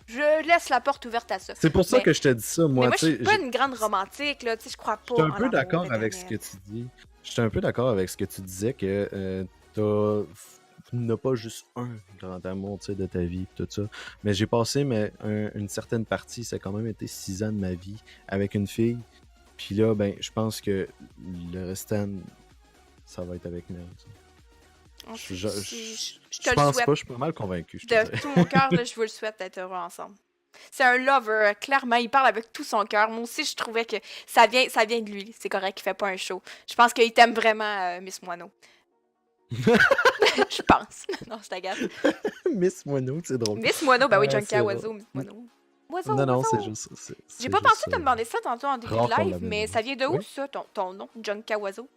Je laisse la porte ouverte à ça. C'est pour ça Mais- que je te dis ça, Mais moi, moi, tu je suis sais. pas une grande romantique, là, tu sais, je crois pas Je suis un en peu l'amour d'accord avec ce éternel. que tu dis. Je suis un peu d'accord avec ce que tu disais que tu n'as pas juste un grand amour, tu sais, de ta vie pis tout ça. Mais j'ai passé une certaine partie, ça a quand même été 6 ans de ma vie avec une fille. Puis là, ben, je pense que le restant, ça va être avec Mel. Tu sais. Je Je te je le pense souhaite. pas, je suis pas mal convaincu, je te dirais. De tout mon cœur, là, je vous le souhaite d'être heureux ensemble. C'est un lover, clairement, il parle avec tout son cœur. Moi aussi, je trouvais que ça vient de lui. C'est correct qu'il fait pas un show. Je pense qu'il t'aime vraiment, Miss Moineau. Je pense. Non, je t'agace. Miss Moineau, c'est drôle. Miss Moineau, ben oui, Ouais, Junkie c'est à drôle. oiseau, Miss Moineau. Oiseau, Non, non, oiseau. c'est juste. J'ai pas pensé de te demander ça tantôt en début rare de qu'on live, l'amène. mais ça vient de où, Oui. ça, ton nom, Junkie à oiseau?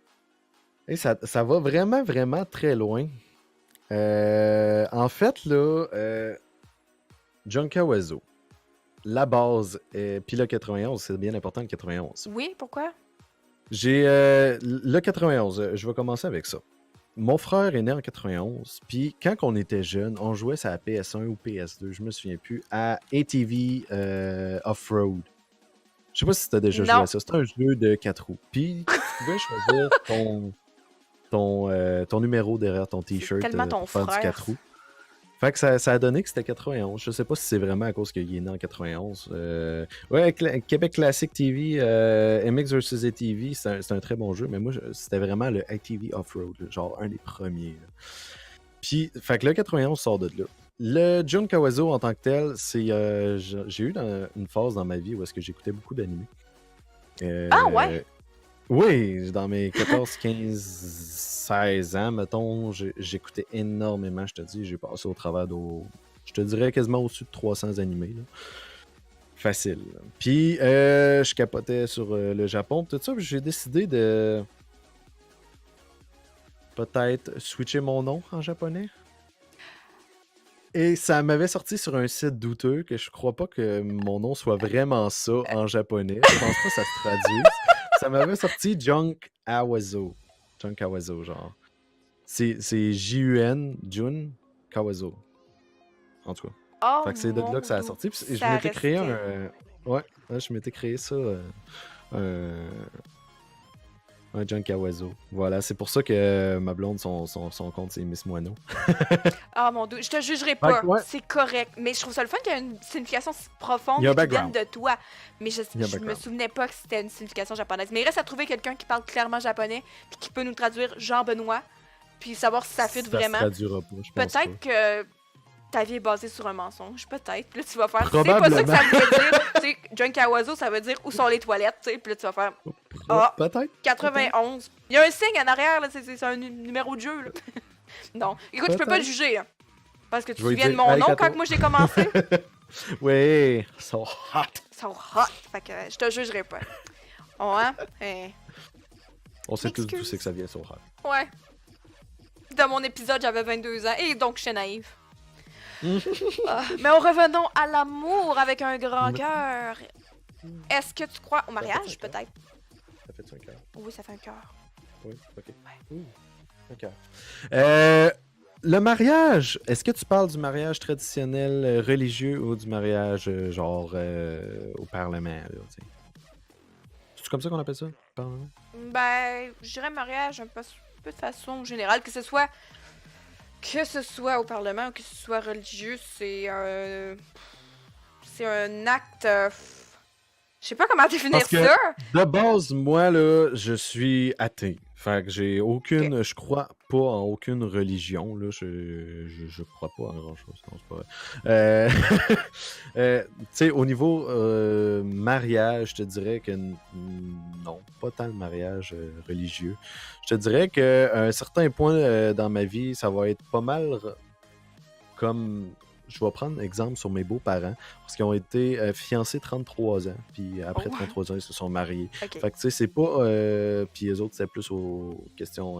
Et ça va vraiment, vraiment très loin. En fait, là, Junkie Oiseau, la base, puis le 91, c'est bien important le 91. Oui, pourquoi? J'ai le 91, je vais commencer avec ça. Mon frère est né en 91, puis quand on était jeune, on jouait sur la PS1 ou PS2, je me souviens plus, à ATV Off-Road. Je sais pas si tu as déjà joué Non. à ça. C'était un jeu de 4 roues. Puis tu pouvais choisir ton numéro derrière ton t-shirt tellement ton pour faire du frère. 4 roues. Fait que ça a donné que c'était 91. Je sais pas si c'est vraiment à cause qu'il est né en 91. Ouais, Québec Classic TV, MX vs ATV, c'est un très bon jeu, mais moi, c'était vraiment le ATV Off-Road, là, genre un des premiers. Là. Puis, fait que le 91 sort de là. Le Jun Kawazo en tant que tel, c'est j'ai eu une phase dans ma vie où est-ce que j'écoutais beaucoup d'animés. Ah ouais? Oui, dans mes 14, 15, 16 ans, mettons, j'écoutais énormément, je te dis, j'ai passé au travers je te dirais quasiment au-dessus de 300 animés. Là. Facile. Puis, je capotais sur le Japon, tout ça, puis j'ai décidé de peut-être switcher mon nom en japonais. Et ça m'avait sorti sur un site douteux que je crois pas que mon nom soit vraiment ça en japonais. Je pense pas que ça se traduise. Ça m'avait sorti Junk Awazo. Junk Awazo, genre. C'est Jun, Jun Kawazo. En tout cas. Oh, Fait que c'est de là que ça a mon sorti. Puis je ça m'étais créé restait. Ouais, je m'étais créé ça. Un Junk Awazo. Voilà, c'est pour ça que ma blonde, son compte, c'est Miss Moineau. Ah mon dieu, je te jugerai pas, ouais. c'est correct. Mais je trouve ça le fun qu'il y a une signification si profonde Il y a un qui vienne background. de toi. Mais je Il y a un me background. souvenais pas que c'était une signification japonaise. Mais il reste à trouver quelqu'un qui parle clairement japonais puis qui peut nous traduire Jean-Benoît puis savoir si ça fit vraiment. Ça se traduira pas, je pense Peut-être pas. que ta vie est basée sur un mensonge, peut-être. Puis là, tu vas faire, c'est Probablement. pas ça que ça veut dire. Tu sais, Junk Awazo, ça veut dire où sont les toilettes, tu sais. Puis là, tu vas faire Ah. Peut-être. 91. Il y a un signe en arrière, là, c'est un numéro de jeu, là. Non. Écoute, je peux pas le juger, là. Parce que tu te Je vais lui souviens de dire, mon nom arigato. quand moi j'ai commencé. Oui, so hot. Ils sont hot. Fait que je te jugerai pas. Oh, hein? On sait tous d'où Excuse. c'est que ça vient, so hot. Ouais. Dans mon épisode, j'avais 22 ans. Et donc, je suis naïve. Mais revenons à l'amour avec un grand cœur. Est-ce que tu crois au fait mariage, 5 heures. peut-être? Ça fait 5 heures. Oui, ça fait un cœur. Oui, ok. Ouais. Ouh, 5 heures. Le mariage, est-ce que tu parles du mariage traditionnel religieux ou du mariage genre au Parlement? Là, tu sais? C'est comme ça qu'on appelle ça? Parlement? Ben, je dirais mariage un peu de façon générale, que ce soit au Parlement ou que ce soit religieux, c'est un acte. Je sais pas comment définir Parce que ça. de base, moi, là, je suis athée. Fait que j'ai aucune. Ok. Je crois pas en aucune religion. Là. Je crois pas en grand-chose. Non, c'est pas vrai. Tu sais, au niveau mariage, je te dirais que non, pas tant le mariage religieux. Je te dirais qu'à un certain point dans ma vie, ça va être pas mal comme. Je vais prendre exemple sur mes beaux-parents, parce qu'ils ont été fiancés 33 ans, puis après Oh. 33 ans, ils se sont mariés. Ok. Fait que tu sais, c'est pas. Puis les autres, c'était plus aux questions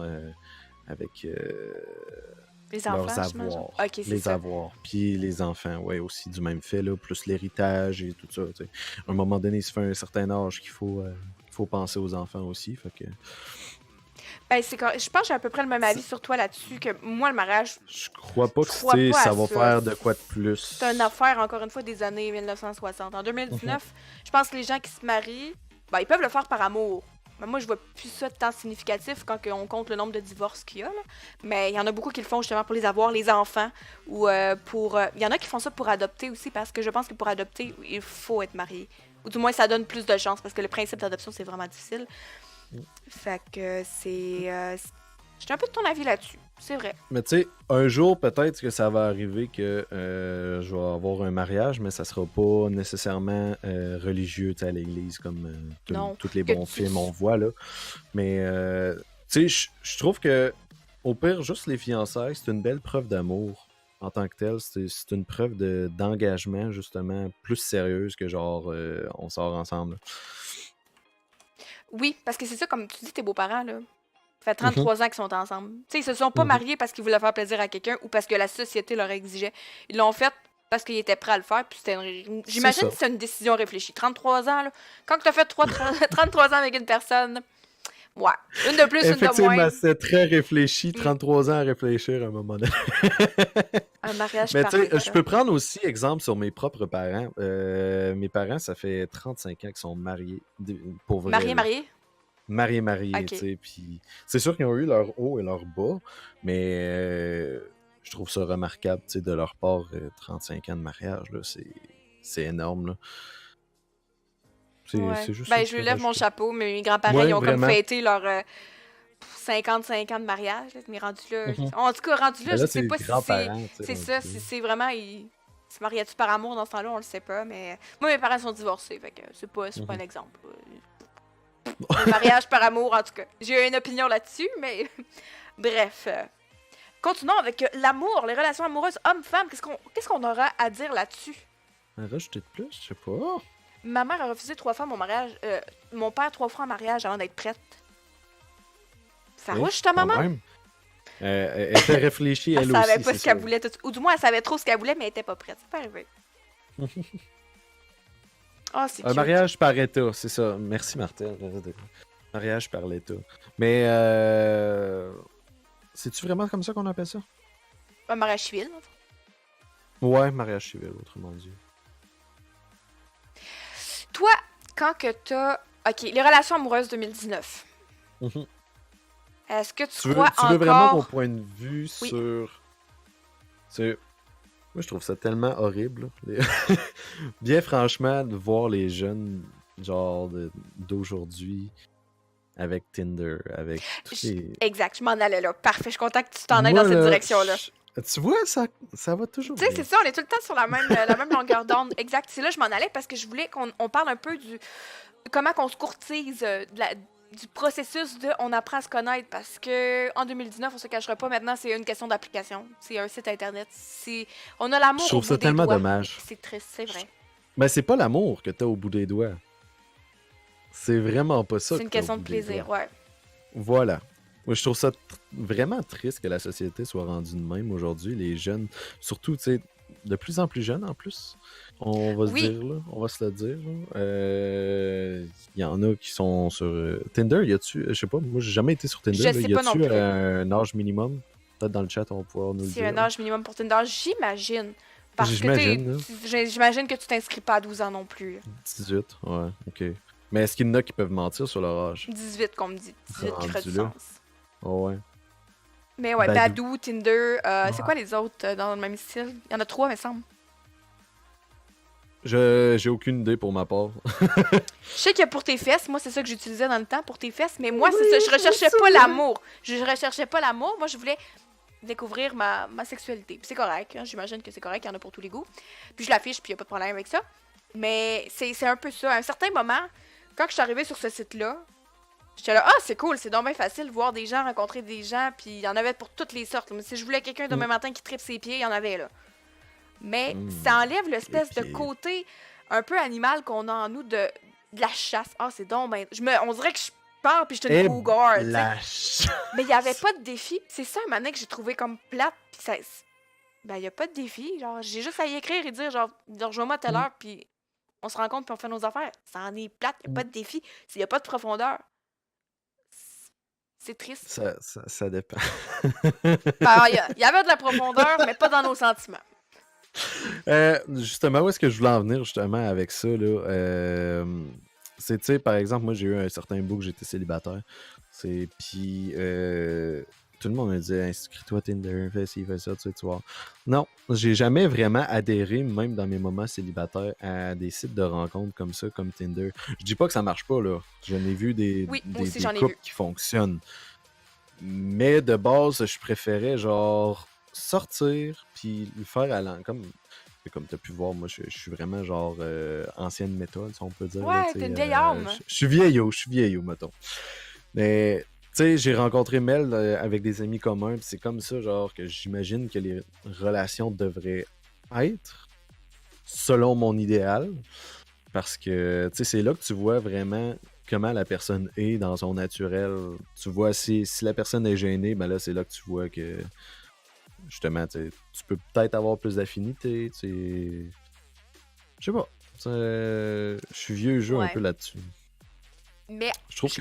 avec Les leurs enfants, j'imagine. avoirs. Ok, c'est Les ça. avoirs. Puis les enfants, ouais, aussi du même fait, là, plus l'héritage et tout ça. Tu sais. À un moment donné, il se fait un certain âge qu'il faut penser aux enfants aussi. Fait que Ben, je pense que j'ai à peu près le même avis sur toi là-dessus, que moi, le mariage, je crois pas je que crois tu sais, pas à ça va ça. faire de quoi de plus. C'est une affaire, encore une fois, des années 1960. En 2019, je pense que les gens qui se marient, ben, ils peuvent le faire par amour. Mais moi, je vois plus ça de tant significatif quand on compte le nombre de divorces qu'il y a. Là. Mais il y en a beaucoup qui le font justement pour les avoir, les enfants. Ou pour. Il y en a qui font ça pour adopter aussi, parce que je pense que pour adopter, il faut être marié. Ou du moins, ça donne plus de chance, parce que le principe d'adoption, c'est vraiment difficile. Fait que c'est. J'ai un peu de ton avis là-dessus. C'est vrai. Mais tu sais, un jour, peut-être que ça va arriver que je vais avoir un mariage, mais ça sera pas nécessairement religieux, tu sais, à l'église, comme Non. tous les Que bons tu- films on voit, là. Mais, tu sais, je trouve que, au pire, juste les fiançailles, c'est une belle preuve d'amour en tant que telle. C'est une preuve d'engagement, justement, plus sérieuse que genre, on sort ensemble. Là. Oui, parce que c'est ça, comme tu dis, tes beaux-parents, là. Ça fait Mhm. 33 ans qu'ils sont ensemble. Tu sais, ils se sont pas Mhm. mariés parce qu'ils voulaient faire plaisir à quelqu'un ou parce que la société leur exigeait. Ils l'ont fait parce qu'ils étaient prêts à le faire. Puis j'imagine ça. que c'est une décision réfléchie. 33 ans, là. Quand tu as fait 33 ans avec une personne, ouais. Une de plus, une de Effectivement, moins. c'est très réfléchi, 33 ans à réfléchir à un moment donné. Un mariage Mais tu parfait. sais, je peux prendre aussi exemple sur mes propres parents. Mes parents, ça fait 35 ans qu'ils sont mariés, pour vrai. là. Marié? Mariés, Ok. tu sais. Puis c'est sûr qu'ils ont eu leur haut et leur bas, mais je trouve ça remarquable, tu sais, de leur part, 35 ans de mariage, là, c'est énorme, là. Ouais. C'est juste Ben, ça je que lui je lève mon rajouter. chapeau, mais mes grands-parents, Ouais, ils ont vraiment. comme fêté leur 55 ans de mariage. Là, mais rendu là. Mhm. En tout cas, rendu là, Mais je là, sais c'est pas si c'est. grands-parents, tu sais, C'est rendu ça, là. c'est vraiment. Ils se mariaient-tu par amour dans ce temps-là, on le sait pas, mais. Moi, mes parents sont divorcés, fait que c'est pas un Mhm. exemple. Le mariage par amour, en tout cas. J'ai une opinion là-dessus, mais. Bref. Continuons avec l'amour, les relations amoureuses homme-femme. Qu'est-ce qu'on aura à dire là-dessus? Rajouter de plus, je sais pas. Ma mère a refusé 3 fois mon mariage. Mon père 3 fois en mariage avant d'être prête. Farouche, ta Quand maman? même. Elle était réfléchie, Elle elle savait aussi, pas c'est ce qu'elle sûr. voulait. Ou du moins, elle savait trop ce qu'elle voulait, mais elle était pas prête. C'est pas arrivé. Ah, c'est Un cute. mariage par État, c'est ça. Merci, Martin. Mariage par l'État. Mais, c'est-tu vraiment comme ça qu'on appelle ça? Un mariage civil. en fait. Ouais, mariage civil, autrement dit. Toi, quand que t'as... Ok, les relations amoureuses 2019. Mhm. Est-ce que Tu veux, crois tu veux vraiment mon encore... point de vue Oui. sur... Moi, je trouve ça tellement horrible. Là. Bien franchement, de voir les jeunes, genre, d'aujourd'hui, avec Tinder, avec tous les... Exact, je m'en allais là. Parfait, je suis content que tu t'en ailles Moi, dans cette là, direction-là. Tu vois, ça va toujours Tu sais, bien. c'est ça, on est tout le temps sur la même longueur d'onde. Exact, c'est là que je m'en allais parce que je voulais qu'on parle un peu du... Comment qu'on se courtise, du processus de on apprend à se connaître parce que en 2019, on se cachera pas, maintenant c'est une question d'application. C'est un site internet. On a l'amour Je au trouve bout ça des tellement doigts. dommage. C'est triste, c'est vrai. Mais c'est pas l'amour que t'as au bout des doigts. C'est vraiment pas ça C'est que une t'as au question de bout des plaisir, doigts. ouais. Voilà. Moi, je trouve ça vraiment triste que la société soit rendue de même aujourd'hui. Les jeunes, surtout, tu sais, de plus en plus jeunes en plus. On va se Oui, dire, là. On va se le dire, là. Il y en a qui sont sur Tinder. Y a-tu, je sais pas, moi j'ai jamais été sur Tinder. je Là. sais Y pas non a-tu plus. un âge minimum? Peut-être dans le chat, on va pouvoir nous le C'est un dire. Là. âge minimum pour Tinder, j'imagine. Parce que J'imagine, là. j'imagine que tu t'inscris pas à 12 ans non plus. 18, ouais, ok. Mais est-ce qu'il y en a qui peuvent mentir sur leur âge? 18 qu'on me dit. 18 qui ferait du Rendu là. sens. Oh, ouais. Mais ouais, Badou. Badou, Tinder, c'est Ouais. quoi les autres dans le même style? Il y en a 3, me semble. J'ai aucune idée pour ma part. Je sais que pour tes fesses, moi c'est ça que j'utilisais dans le temps, pour tes fesses, mais moi c'est ça, je recherchais pas l'amour. Je recherchais pas l'amour, moi je voulais découvrir ma sexualité. Puis c'est correct, hein, j'imagine que c'est correct, il y en a pour tous les goûts. Puis je l'affiche, puis y a pas de problème avec ça. Mais c'est un peu ça. À un certain moment, quand je suis arrivée sur ce site-là, j'étais là, ah c'est cool, c'est donc bien facile, voir des gens, rencontrer des gens, puis il y en avait pour toutes les sortes. Mais si je voulais quelqu'un demain matin qui tripe ses pieds, il y en avait là. Mais ça enlève l'espèce de pieds. côté un peu animal qu'on a en nous de la chasse. Ah, c'est donc ben... On dirait que je pars puis je suis une cougar, tu sais. Lâche. Mais il n'y avait pas de défi. C'est ça, un moment donné, que j'ai trouvé comme plate. Puis ça... Ben, il n'y a pas de défi. Genre, j'ai juste à y écrire et dire, genre, rejoins-moi à telle heure, puis on se rencontre puis on fait nos affaires. Ça en est plate, il n'y a pas de défi. Il n'y a pas de profondeur. C'est triste. Ça dépend. Ben, il y avait de la profondeur, mais pas dans nos sentiments. Justement, où est-ce que je voulais en venir justement avec ça, là? C'est, tu sais, par exemple, moi j'ai eu un certain bout que j'étais célibataire. Puis tout le monde me disait inscris-toi à Tinder, fais ci, fais ça, tu sais, tu vois. Non, j'ai jamais vraiment adhéré, même dans mes moments célibataires, à des sites de rencontres comme ça, comme Tinder. Je dis pas que ça marche pas, là. J'en ai vu Oui, moi aussi, des j'en ai couples vu. qui fonctionnent. Mais de base, je préférais genre sortir puis le faire comme tu as pu voir, moi je suis vraiment genre ancienne méthode, si on peut dire. Là, Ouais, tu t'es sais, une vieille âme. je suis vieillot, mettons. Mais tu sais, j'ai rencontré Mel avec des amis communs, puis c'est comme ça, genre, que j'imagine que les relations devraient être, selon mon idéal, parce que, tu sais, c'est là que tu vois vraiment comment la personne est dans son naturel. Tu vois, si la personne est gênée, ben là, c'est là que tu vois que, justement, tu peux peut-être avoir plus d'affinité, tu sais. Je sais pas. Je suis vieux jeu un Ouais. peu là-dessus. Mais Je trouve que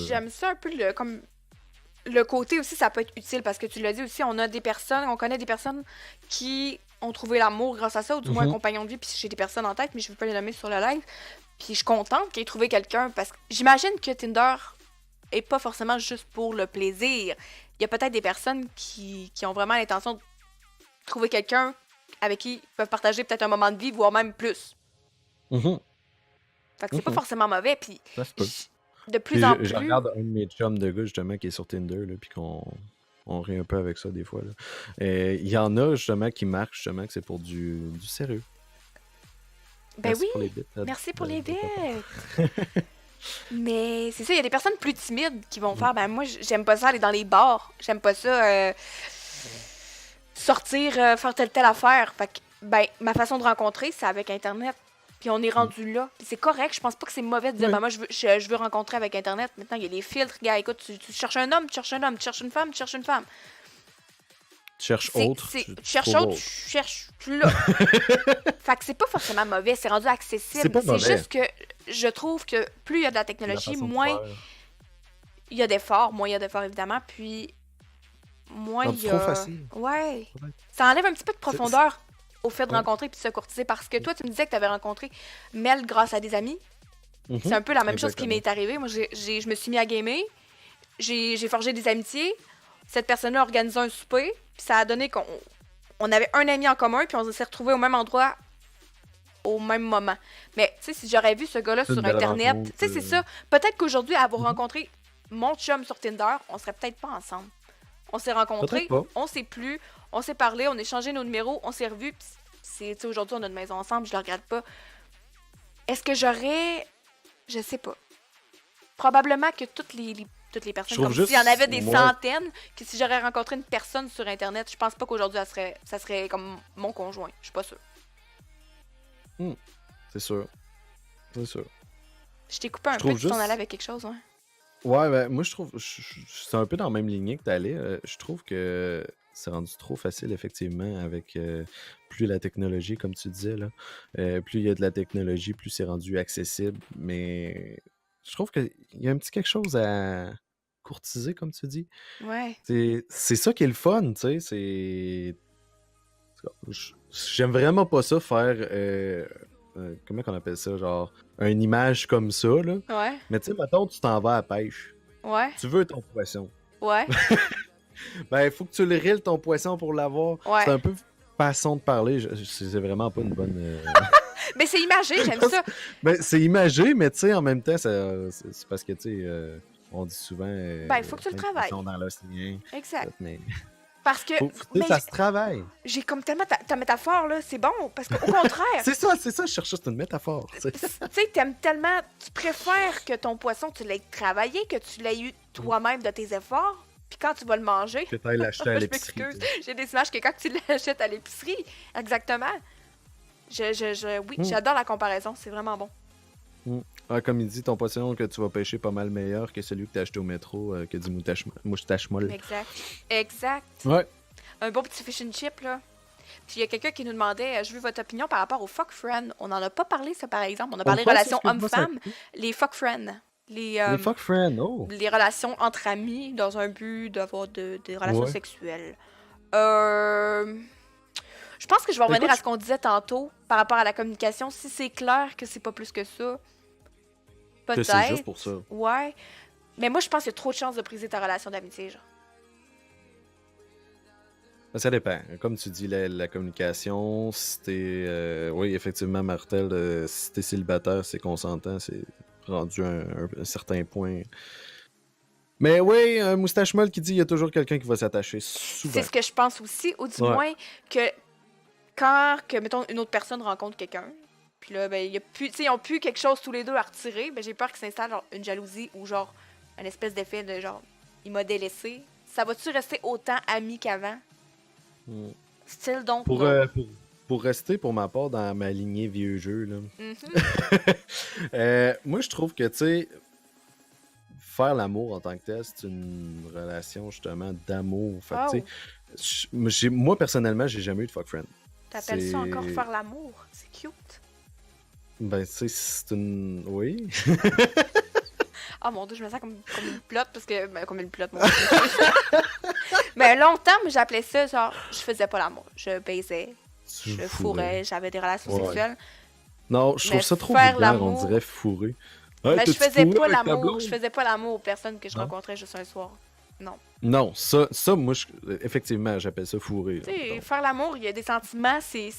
j'aime ça un peu comme le côté aussi, ça peut être utile parce que tu l'as dit aussi, on connaît des personnes qui ont trouvé l'amour grâce à ça, ou du moins un compagnon de vie, puis j'ai des personnes en tête, mais je veux pas les nommer sur le live. Puis je suis contente qu'ils aient trouvé quelqu'un parce que j'imagine que Tinder est pas forcément juste pour le plaisir. Il y a peut-être des personnes qui ont vraiment l'intention de trouver quelqu'un avec qui ils peuvent partager peut-être un moment de vie, voire même plus. Mhm. Fait que c'est pas forcément mauvais, puis Ça se peut. de Puis plus en je plus... regarde un de mes chums de gars justement qui est sur Tinder, là, puis on rit un peu avec ça des fois. Là. Il y en a justement qui marquent justement que c'est pour du sérieux. Ben Merci oui, pour les bits. merci pour les de papa. bits. Mais c'est ça, il y a des personnes plus timides qui vont faire, ben moi j'aime pas ça aller dans les bars, j'aime pas ça sortir, faire telle affaire. Fait que, ben ma façon de rencontrer, c'est avec Internet. Puis on est rendu là. Puis c'est correct, je pense pas que c'est mauvais de dire, Ouais. ben moi je veux rencontrer avec Internet. Maintenant il y a les filtres, gars, écoute, tu cherches un homme, tu cherches un homme, tu cherches une femme, tu cherches une femme. Tu cherches autre. Tu Tu cherches trouves autre, tu cherches là. Fait que c'est pas forcément mauvais, c'est rendu accessible. C'est pas mauvais. juste que je trouve que plus il y a de la La technologie, façon de moins faire. il y a d'efforts, moins il y a d'efforts évidemment, puis moins Rendu il y trop a... facile. Ouais. Peut-être. Ça enlève un petit peu de profondeur au fait de Ouais. rencontrer puis de se courtiser, parce que toi, tu me disais que tu avais rencontré Mel grâce à des amis. Mhm. C'est un peu la même chose qui Exactement. m'est arrivée. Moi, je me suis mis à gamer, j'ai forgé des amitiés, cette personne-là a organisé un souper, puis ça a donné qu'on avait un ami en commun, puis on s'est retrouvés au même endroit au même moment. Mais tu sais, si j'aurais vu ce gars-là C'est une sur belle Internet, rencontre, tu sais, c'est ça. Peut-être qu'aujourd'hui, avoir rencontré mon chum sur Tinder, on serait peut-être pas ensemble. On s'est rencontrés, Peut-être pas. on s'est plu, on s'est parlé, on a échangé nos numéros, on s'est revus, puis tu sais, aujourd'hui, on a une maison ensemble, je le regrette pas. Est-ce que j'aurais... Je sais pas. Probablement que toutes les personnes, Je trouve comme juste, s'il y en avait des ouais. centaines, que si j'aurais rencontré une personne sur Internet, je pense pas qu'aujourd'hui, ça serait comme mon conjoint. Je suis pas sûre. C'est sûr. C'est sûr. Je t'ai coupé un Je peu, trouve tu t'en juste- allais avec quelque chose, ouais. Ouais, ben, moi, je trouve. C'est un peu dans la même lignée que t'allais. Je trouve que c'est rendu trop facile, effectivement, avec plus la technologie, comme tu disais, là. Plus il y a de la technologie, plus c'est rendu accessible. Mais je trouve qu'il y a un petit quelque chose à courtiser, comme tu dis. Ouais. C'est ça qui est le fun, tu sais. J'aime vraiment pas ça faire. Comment qu'on appelle ça? Genre, une image comme ça, là. Ouais. Mais tu sais, mettons, tu t'en vas à la pêche. Ouais. Tu veux ton poisson. Ouais. Ben, il faut que tu le rilles ton poisson pour l'avoir. Ouais. C'est un peu façon de parler. C'est vraiment pas une bonne. Mais c'est imagé, j'aime ça. Ben, c'est imagé, mais tu sais, en même temps, c'est parce que, tu sais, on dit souvent. Ben, il faut que tu le plein de travailles. poissons dans l'océan. Exact. Mais Parce que. tu sais, ça se travaille. J'ai comme tellement ta métaphore, là, c'est bon. Parce qu'au contraire, C'est ça, je cherchais, c'est une métaphore. tu sais, t'aimes tellement. Tu préfères que ton poisson, tu l'aies travaillé, que tu l'aies eu toi-même de tes efforts. Puis quand tu vas le manger. Que t'ailles l'acheter à Je l'épicerie. m'excuse. J'ai des images que quand tu l'achètes à l'épicerie. Exactement. Oui, j'adore la comparaison. C'est vraiment bon. Ah, comme il dit, ton poisson que tu vas pêcher pas mal meilleur que celui que t'as acheté au métro, que du moustache molle. Exact. Exact. Ouais. Un bon petit fish and chip, là. Puis il y a quelqu'un qui nous demandait, je veux votre opinion par rapport aux fuck friends. On n'en a pas parlé, ça, par exemple. On a parlé Pourquoi, relations ça, excuse-moi, hommes-femmes. Les fuck friends. Les fuck friends, oh! Les relations entre amis dans un but d'avoir des relations Ouais. sexuelles. Je pense que je vais revenir Écoute, à ce qu'on disait tantôt par rapport à la communication. Si c'est clair que c'est pas plus que ça, que peut-être. c'est juste pour ça. Ouais. Mais moi, je pense qu'il y a trop de chances de briser ta relation d'amitié, genre. Ça dépend. Comme tu dis, la communication, si t'es... oui, effectivement, Martel, si t'es célibataire, c'est consentant, c'est rendu un certain point. Mais oui, un moustache molle qui dit il y a toujours quelqu'un qui va s'attacher, souvent. C'est ce que je pense aussi, ou du Ouais. moins que quand, mettons, une autre personne rencontre quelqu'un, puis là, ben, il y a plus, tu sais, ils ont plus quelque chose tous les deux à retirer, ben, j'ai peur qu'il s'installe genre, une jalousie ou genre, une espèce d'effet de genre, il m'a délaissé. Ça va-tu rester autant ami qu'avant? Mm. Still don't Pour, know. pour rester, pour ma part, dans ma lignée vieux jeu, là, Mhm. moi, je trouve que, tu sais, faire l'amour en tant que tel, c'est une relation, justement, d'amour. Fait que, tu sais, moi, personnellement, j'ai jamais eu de fuck friend. T'appelles ça c'est- encore faire l'amour? C'est cute. Ben, tu sais, c'est une... Oui. Ah mon dieu, je me sens comme une plotte parce que. Ben, comme une plotte, mon dieu. Mais longtemps, moi, j'appelais ça genre, je faisais pas l'amour. Je baisais, Tu je fourrais. fourrais, j'avais des relations Ouais. sexuelles. Non, je Mais trouve ça trop faire vulgaire, l'amour- on dirait fourré. Mais je faisais pas l'amour. l'amour. Je faisais pas l'amour aux personnes que je Non? rencontrais juste un soir. Non. Non, ça moi, effectivement, j'appelle ça fourré. Tu là, sais, mettons. faire l'amour, il y a des sentiments, c'est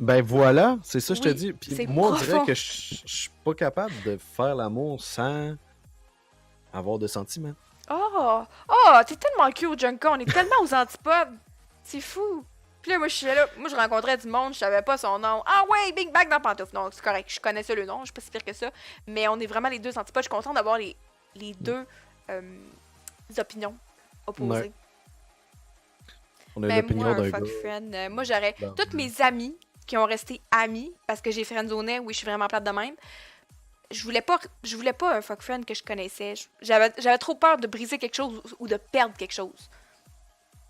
Ben voilà, c'est ça, je te Oui, dis. Puis c'est moi, on dirait profond. que je suis pas capable de faire l'amour sans avoir de sentiments. Oh! Oh! T'es tellement cute, Junko. On est tellement aux antipodes. C'est fou. Puis là, moi, je suis là. Moi, je rencontrais du monde, je savais pas son nom. Ah ouais, Big Bang dans Pantoufle. Non, c'est correct. Je connaissais le nom, je suis pas si pire que ça. Mais on est vraiment les deux antipodes. Je suis contente d'avoir les deux opinions opposées. Ouais. On a Mais l'opinion moi, un d'un fuck gars. friend, moi, j'aurais Bon. toutes mes amies qui ont resté amies parce que j'ai friendzoné. Oui, je suis vraiment plate de même. Je voulais pas un fuck friend que je connaissais. J'avais trop peur de briser quelque chose ou de perdre quelque chose.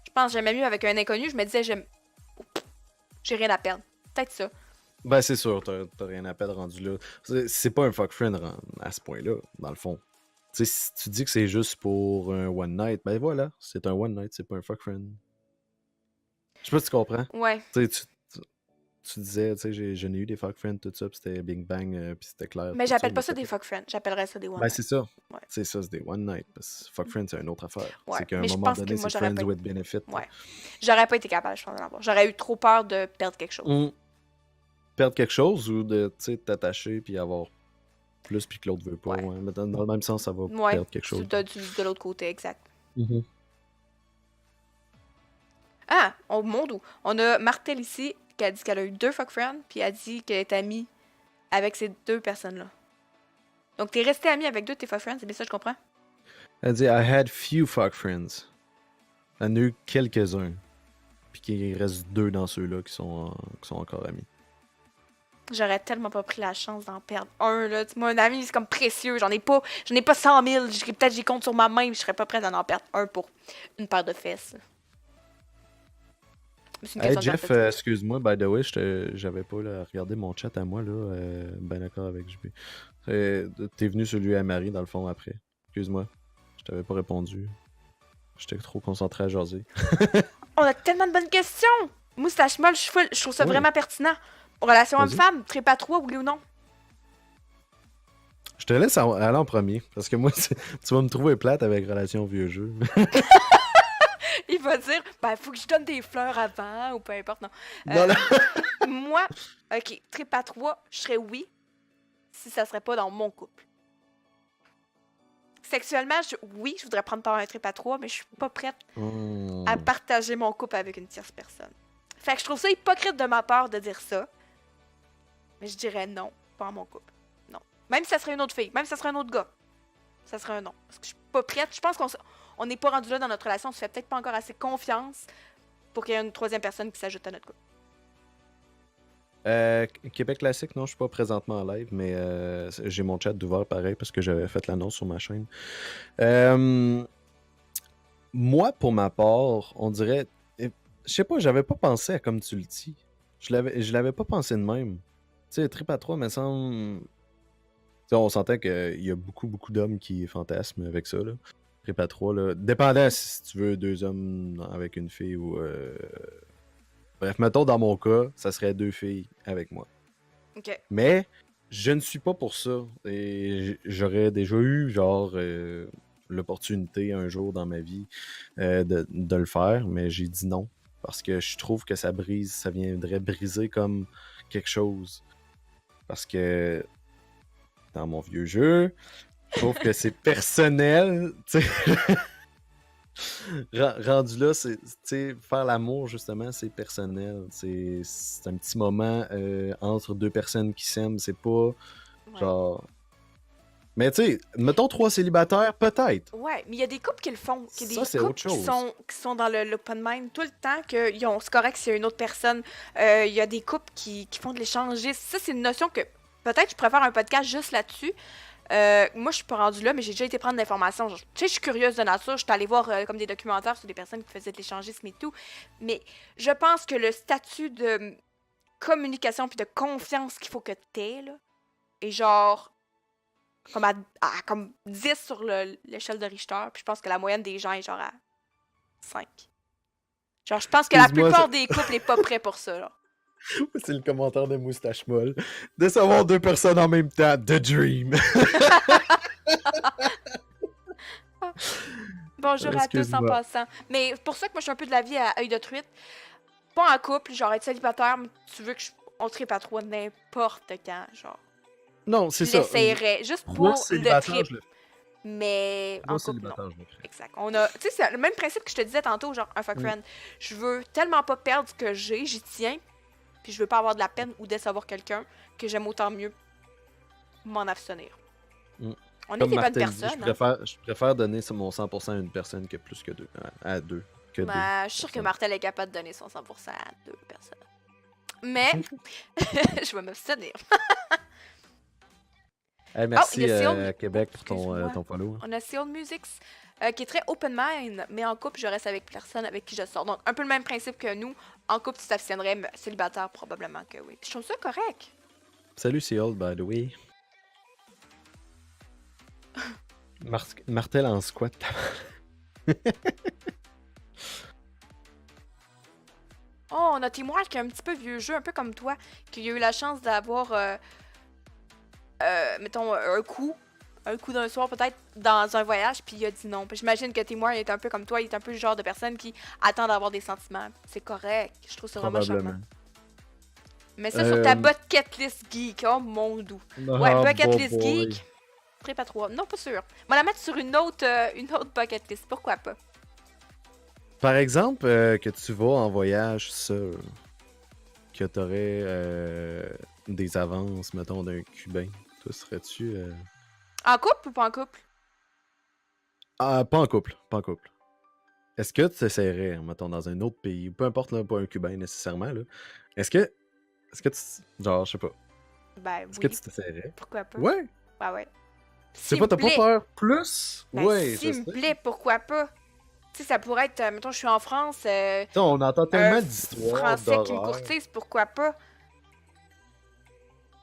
Je pense que j'aimais mieux avec un inconnu. Je me disais, j'ai rien à perdre. Peut-être ça. Ben c'est sûr, t'as rien à perdre rendu là. C'est pas un fuck friend à ce point-là, dans le fond. Tu sais, si tu dis que c'est juste pour un one night, ben voilà, c'est un one night, c'est pas un fuck friend. Je sais pas si tu comprends. Ouais. Tu sais, tu disais, tu sais, j'en ai eu des fuck friends, tout ça, puis c'était Big Bang, puis c'était clair. Mais tout j'appelle pas ça c'était des fuck friends. J'appellerais ça des one Ben night. c'est ça. Ouais. C'est ça, c'est des one night. Parce que fuck friend, c'est une autre affaire. Ouais, C'est qu'à un mais je moment pense que donné, moi, c'est j'aurais friends pas with benefit. Ouais. J'aurais pas été capable, je pense, d'en avoir. J'aurais eu trop peur de perdre quelque chose. Perdre quelque chose ou de, tu sais, t'attacher puis avoir plus puis que l'autre veut pas. Ouais. Ouais. Mais dans le même sens, ça va Ouais. perdre quelque chose. De l'autre côté, exact. Mhm. Ah, au monde où on a Martel ici qui a dit qu'elle a eu 2 fuck friends, puis elle a dit qu'elle est amie avec ces 2 personnes-là. Donc t'es resté amie avec 2 de tes fuck friends, c'est bien ça, je comprends? Elle dit I had few fuck friends. Elle en a eu quelques-uns. Puis qu'il reste 2 dans ceux-là qui sont encore amis. J'aurais tellement pas pris la chance d'en perdre un, là. Moi, un ami, c'est comme précieux. J'en ai pas 100 000. Peut-être j'y compte sur ma main, mais je serais pas prête à en perdre un pour une paire de fesses. C'est une Hey question de Jeff, perspective. excuse-moi, by the way, j'avais pas là, regardé mon chat à moi, là. Ben d'accord avec JB. T'es venu sur lui à Marie, dans le fond, après. Excuse-moi, je t'avais pas répondu. J'étais trop concentré à jaser. On a tellement de bonnes questions! Moustache molle, je trouve ça Ouais. vraiment pertinent. Relation Vas-y. homme-femme, trip à trois, oui ou non? Je te laisse aller en premier, parce que moi, tu vas me trouver plate avec relation vieux jeu. Il va dire, ben, faut que je donne des fleurs avant, ou peu importe, non. Non, non. Moi, ok, trip à trois, je serais oui, si ça serait pas dans mon couple. Sexuellement, oui, je voudrais prendre part à un trip à trois, mais je suis pas prête à partager mon couple avec une tierce personne. Fait que je trouve ça hypocrite de ma part de dire ça. Mais je dirais non, pas à mon couple. Non. Même si ça serait une autre fille, même si ça serait un autre gars, ça serait un non. Parce que je suis pas prête. Je pense qu'on n'est pas rendu là dans notre relation. On se fait peut-être pas encore assez confiance pour qu'il y ait une troisième personne qui s'ajoute à notre couple. Québec Classique, non, je suis pas présentement en live, mais j'ai mon chat d'ouvert pareil parce que j'avais fait l'annonce sur ma chaîne. Moi, pour ma part, on dirait. Je sais pas, j'avais pas pensé à comme tu le dis. Je l'avais pas pensé de même. Tu sais, trip à trois, me semble. Tu sais, on sentait qu'il y a beaucoup, beaucoup d'hommes qui fantasment avec ça, là. Trip à trois, là. Dépendant si tu veux deux hommes avec une fille ou. Bref, mettons dans mon cas, ça serait deux filles avec moi. Ok. Mais je ne suis pas pour ça. Et j'aurais déjà eu, genre, l'opportunité un jour dans ma vie de le faire, mais j'ai dit non. Parce que je trouve que ça brise, ça viendrait briser comme quelque chose. Parce que dans mon vieux jeu, je trouve que c'est personnel. Tu sais. Rendu là, c'est, tu sais, faire l'amour, justement, c'est personnel. C'est un petit moment entre deux personnes qui s'aiment. C'est pas Ouais. genre. Mais tu sais, mettons trois célibataires, peut-être. Ouais, mais il y a des couples qui le font. Il y a des Ça, c'est couples autre chose. qui sont dans l'open mind tout le temps, que c'est correct s'il y a une autre personne. Il y a des couples qui font de l'échangisme. Ça, c'est une notion que peut-être je pourrais faire un podcast juste là-dessus. Moi, je suis pas rendue là, mais j'ai déjà été prendre l'information. Tu sais, je suis curieuse de nature. Je suis allée voir comme des documentaires sur des personnes qui faisaient de l'échangisme et tout. Mais je pense que le statut de communication puis de confiance qu'il faut que t'aies, là, est genre comme comme 10 sur l'échelle de Richter. Puis je pense que la moyenne des gens est genre à 5. Genre, je pense que la Excuse-moi, plupart ça- des couples n'est pas prêt pour ça, là. C'est le commentaire de Moustache Molle. De savoir deux personnes en même temps, The Dream. Bonjour à tous en Excuse-moi. passant. Mais c'est pour ça que moi, je suis un peu de la vie à œil de truite. Pas en couple, genre être célibataire, mais tu veux on tripe à trois n'importe quand, genre. Non, c'est Je ça. l'essayerais, juste pour Moi, le célibataire, trip. je le fais. Mais Moi, en couple, non. célibataire, je le ferais. Exact. Tu sais, c'est le même principe que je te disais tantôt, genre un fuck friend. Je veux tellement pas perdre ce que j'ai, j'y tiens. Puis je veux pas avoir de la peine ou décevoir quelqu'un, que j'aime autant mieux m'en abstenir. Mm. On est Comme des bonnes Martel dit, personnes. Hein? je préfère donner mon 100% à une personne que plus que deux. À deux. Que deux. Je suis sûre que personnes. Martel est capable de donner son 100% à 2 personnes. Mais, je vais m'abstenir. Hey, merci il y a Seal- Québec pour Excuse-moi. ton follow. On a Seal Musics, qui est très open mind, mais en couple, je reste avec personne avec qui je sors. Donc, un peu le même principe que nous. En couple, tu t'abstiendrais, mais célibataire, probablement que oui. Puis je trouve ça correct. Salut, c'est Old, by the way. Martel en squat. Oh, on a Teamwork qui est un petit peu vieux jeu, un peu comme toi, qui a eu la chance d'avoir, mettons, un coup d'un soir peut-être dans un voyage, puis il a dit non. Puis j'imagine que Teamwork est un peu comme toi, il est un peu le genre de personne qui attend d'avoir des sentiments. C'est correct, je trouve ça vraiment charmant. Probablement. Mais ça sur ta bucket list geek, oh mon doux. Ouais, Oh, bucket bon list boy. geek, trip à trois. Non, pas sûr. On va la mettre sur une autre bucket list, pourquoi pas? Par exemple, que tu vas en voyage seul, que t'aurais des avances, mettons, d'un Cubain. Toi, serais-tu... En couple ou pas en couple? Ah, pas en couple, pas en couple. Est-ce que tu essaierais, mettons, dans un autre pays, peu importe, là, pas un Cubain nécessairement, là, est-ce que tu... Genre, je sais pas, Ben est-ce oui, que tu t'essaierais? pourquoi pas? Ouais! Ouais, ouais. C'est S'il pas, me t'as pas plaît. peur plus? Ben, Ouais, s'il je me sais. plaît, pourquoi pas? Tu sais, ça pourrait être, mettons, je suis en France, On entend un tellement d'histoires Français qui me d'horreur. courtise, pourquoi pas?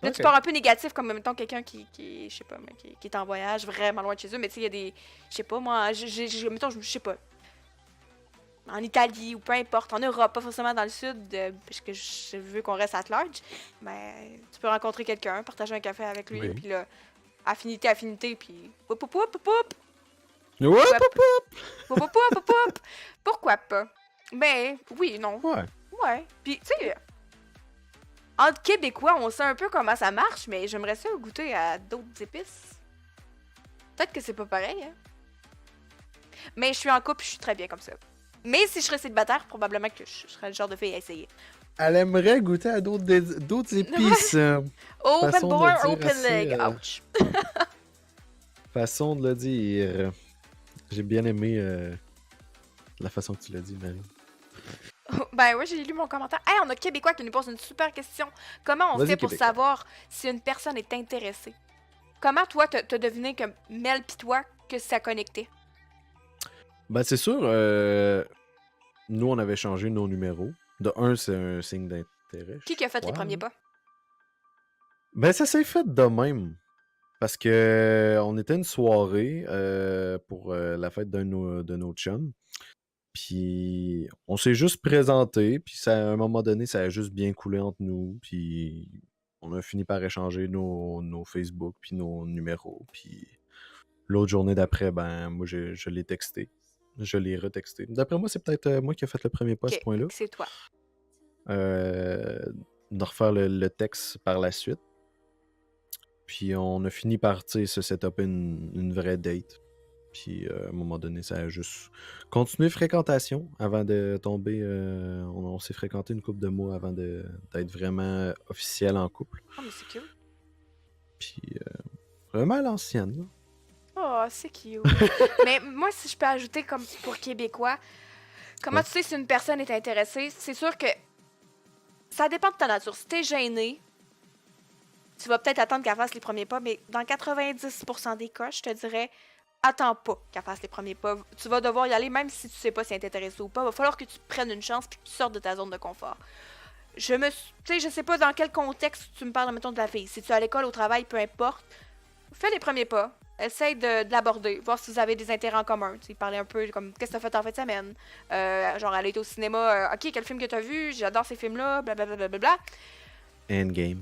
Là, tu Ok. pars un peu négatif, comme, mettons, quelqu'un je sais pas, mais qui est en voyage vraiment loin de chez eux, mais tu sais, il y a des, je sais pas, moi, mettons, je sais pas, en Italie ou peu importe, en Europe, pas forcément dans le sud, parce que je veux qu'on reste at large, mais tu peux rencontrer quelqu'un, partager un café avec lui, Oui. puis là, affinité, puis whoop, whoop, whoop, whoop, whoop, Ouais, whoop, whoop, whoop, whoop, whoop. Pourquoi pas? Mais, oui, non, ouais. ouais. Puis, tu sais, entre Québécois, on sait un peu comment ça marche, mais j'aimerais ça goûter à d'autres épices. Peut-être que c'est pas pareil, hein. Mais je suis en couple, je suis très bien comme ça. Mais si je serais célibataire, probablement que je serais le genre de fille à essayer. Elle aimerait goûter à d'autres épices. Open Façon de board, dire open assez, leg, ouch. Façon de le dire. J'ai bien aimé la façon que tu l'as dit, Marie. Ben ouais, j'ai lu mon commentaire. Hey, on a Québécois qui nous pose une super question. Comment on Vas-y, fait pour Québécois. savoir si une personne est intéressée? Comment toi, t'as deviné que Mel pis toi, que ça connectait? Ben, c'est sûr, nous, on avait changé nos numéros. De un, c'est un signe d'intérêt. Qui a fait les Ouais. premiers pas? Ben, ça s'est fait de même. Parce que on était une soirée pour la fête de nos chums. Puis on s'est juste présenté. Puis à un moment donné, ça a juste bien coulé entre nous. Puis on a fini par échanger nos Facebook puis nos numéros. Puis l'autre journée d'après, ben moi, je l'ai texté. Je l'ai retexté. D'après moi, c'est peut-être moi qui ai fait le premier pas à ce Ok, point-là. c'est toi. De refaire le texte par la suite. Puis on a fini par se setuper une vraie date. Puis à un moment donné, ça a juste continué fréquentation avant de tomber. On s'est fréquenté une couple de mois avant d'être vraiment officiel en couple. Oh, mais c'est cute. Puis vraiment à l'ancienne. Là. Oh, c'est cute. Mais moi, si je peux ajouter comme pour Québécois, comment Ouais. tu sais si une personne est intéressée? C'est sûr que ça dépend de ta nature. Si t'es gêné, tu vas peut-être attendre qu'elle fasse les premiers pas, mais dans 90% des cas, je te dirais, attends pas qu'elle fasse les premiers pas. Tu vas devoir y aller même si tu sais pas si elle est intéressée ou pas. Va falloir que tu prennes une chance puis que tu sortes de ta zone de confort. Tu sais, je sais pas dans quel contexte tu me parles, mettons, de la fille. Si tu es à l'école, au travail, peu importe, fais les premiers pas. Essaye de l'aborder, voir si vous avez des intérêts en commun. Tu sais, parler un peu comme qu'est-ce que t'as fait en fin de semaine. Genre, elle est au cinéma. Ok, quel film que t'as vu? J'adore ces films-là. Blablabla. Endgame.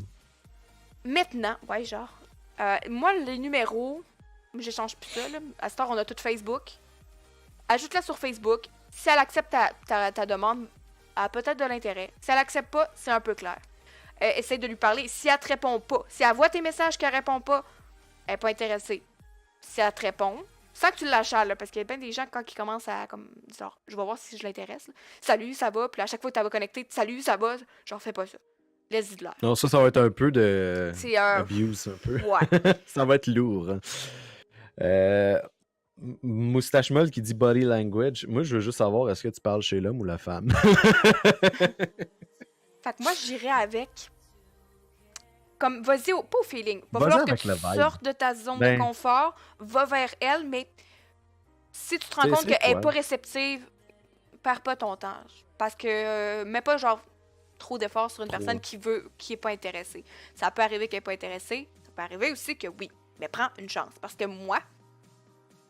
Maintenant, ouais, genre. Moi, les numéros, j'échange plus ça. Là. À cette heure, on a tout Facebook. Ajoute-la sur Facebook. Si elle accepte ta demande, elle a peut-être de l'intérêt. Si elle accepte pas, c'est un peu clair. Essaye de lui parler. Si elle te répond pas, si elle voit tes messages qu'elle répond pas, elle est pas intéressée. Si elle te répond, sans que tu l'achales, parce qu'il y a bien des gens quand ils commencent à comme genre, je vais voir si je l'intéresse. Là. Salut, ça va. Puis à chaque fois que tu vas connecter, salut, ça va. Genre, fais pas ça. Laisse-y de l'air. Non, ça va être un peu de C'est abuse, un peu. ouais. Ça va être lourd. Hein. Moustache Molle qui dit body language. Moi, je veux juste savoir, est-ce que tu parles chez l'homme ou la femme? Fait que moi, j'irais avec. Comme, vas-y, pas au feeling. Va Vas-y falloir que avec tu le vibe. sortes de ta zone Ben. de confort, va vers elle, mais si tu te rends C'est compte qu'elle est toi. pas réceptive, perds pas ton temps. Parce que mets pas genre trop d'efforts sur une Trop. personne qui est pas intéressée. Ça peut arriver qu'elle est pas intéressée, ça peut arriver aussi que oui, mais prends une chance. Parce que moi,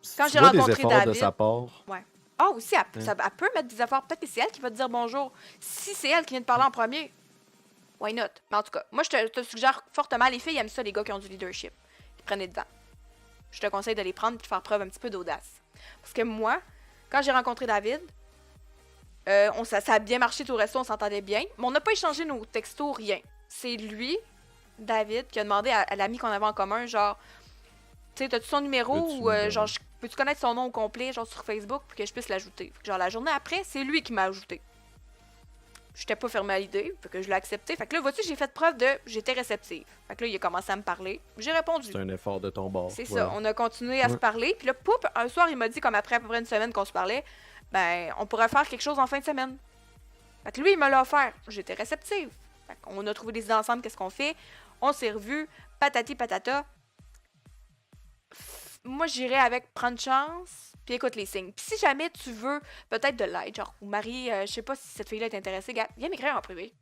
Si quand tu j'ai vois des rencontré efforts David- de sa part. aussi, elle peut mettre des efforts. Peut-être que c'est elle qui va te dire bonjour. Si c'est elle qui vient te parler en premier, why not? Mais en tout cas, moi, je te suggère fortement, les filles aiment ça, les gars qui ont du leadership. Ils prennent les devants. Je te conseille de les prendre et de faire preuve un petit peu d'audace. Parce que moi, quand j'ai rencontré David, ça a bien marché tout le resto, on s'entendait bien, mais on n'a pas échangé nos textos, rien. C'est lui, David, qui a demandé à l'ami qu'on avait en commun, genre, tu sais, t'as-tu son numéro Peux-tu ou me- genre, peux-tu connaître son nom au complet, genre sur Facebook, pour que je puisse l'ajouter? Fait que, genre, la journée après, c'est lui qui m'a ajouté. J'étais pas fermée à l'idée, fait que je l'ai accepté. Fait que là, vois-tu, j'ai fait preuve j'étais réceptive. Fait que là, il a commencé à me parler. J'ai répondu. C'est un effort de ton bord. C'est voilà. ça, on a continué à se Ouais. parler. Puis là, poup, un soir, il m'a dit, comme après à peu près une semaine qu'on se parlait, ben, on pourrait faire quelque chose en fin de semaine. Fait que lui, il me l'a offert. J'étais réceptive. Fait qu'on a trouvé des idées ensemble, qu'est-ce qu'on fait. On s'est revus, patati patata. moi, j'irais avec prendre chance, puis écoute les signes. Puis si jamais tu veux peut-être de l'aide, genre, ou Marie, je sais pas si cette fille-là est intéressée, viens m'écrire en privé.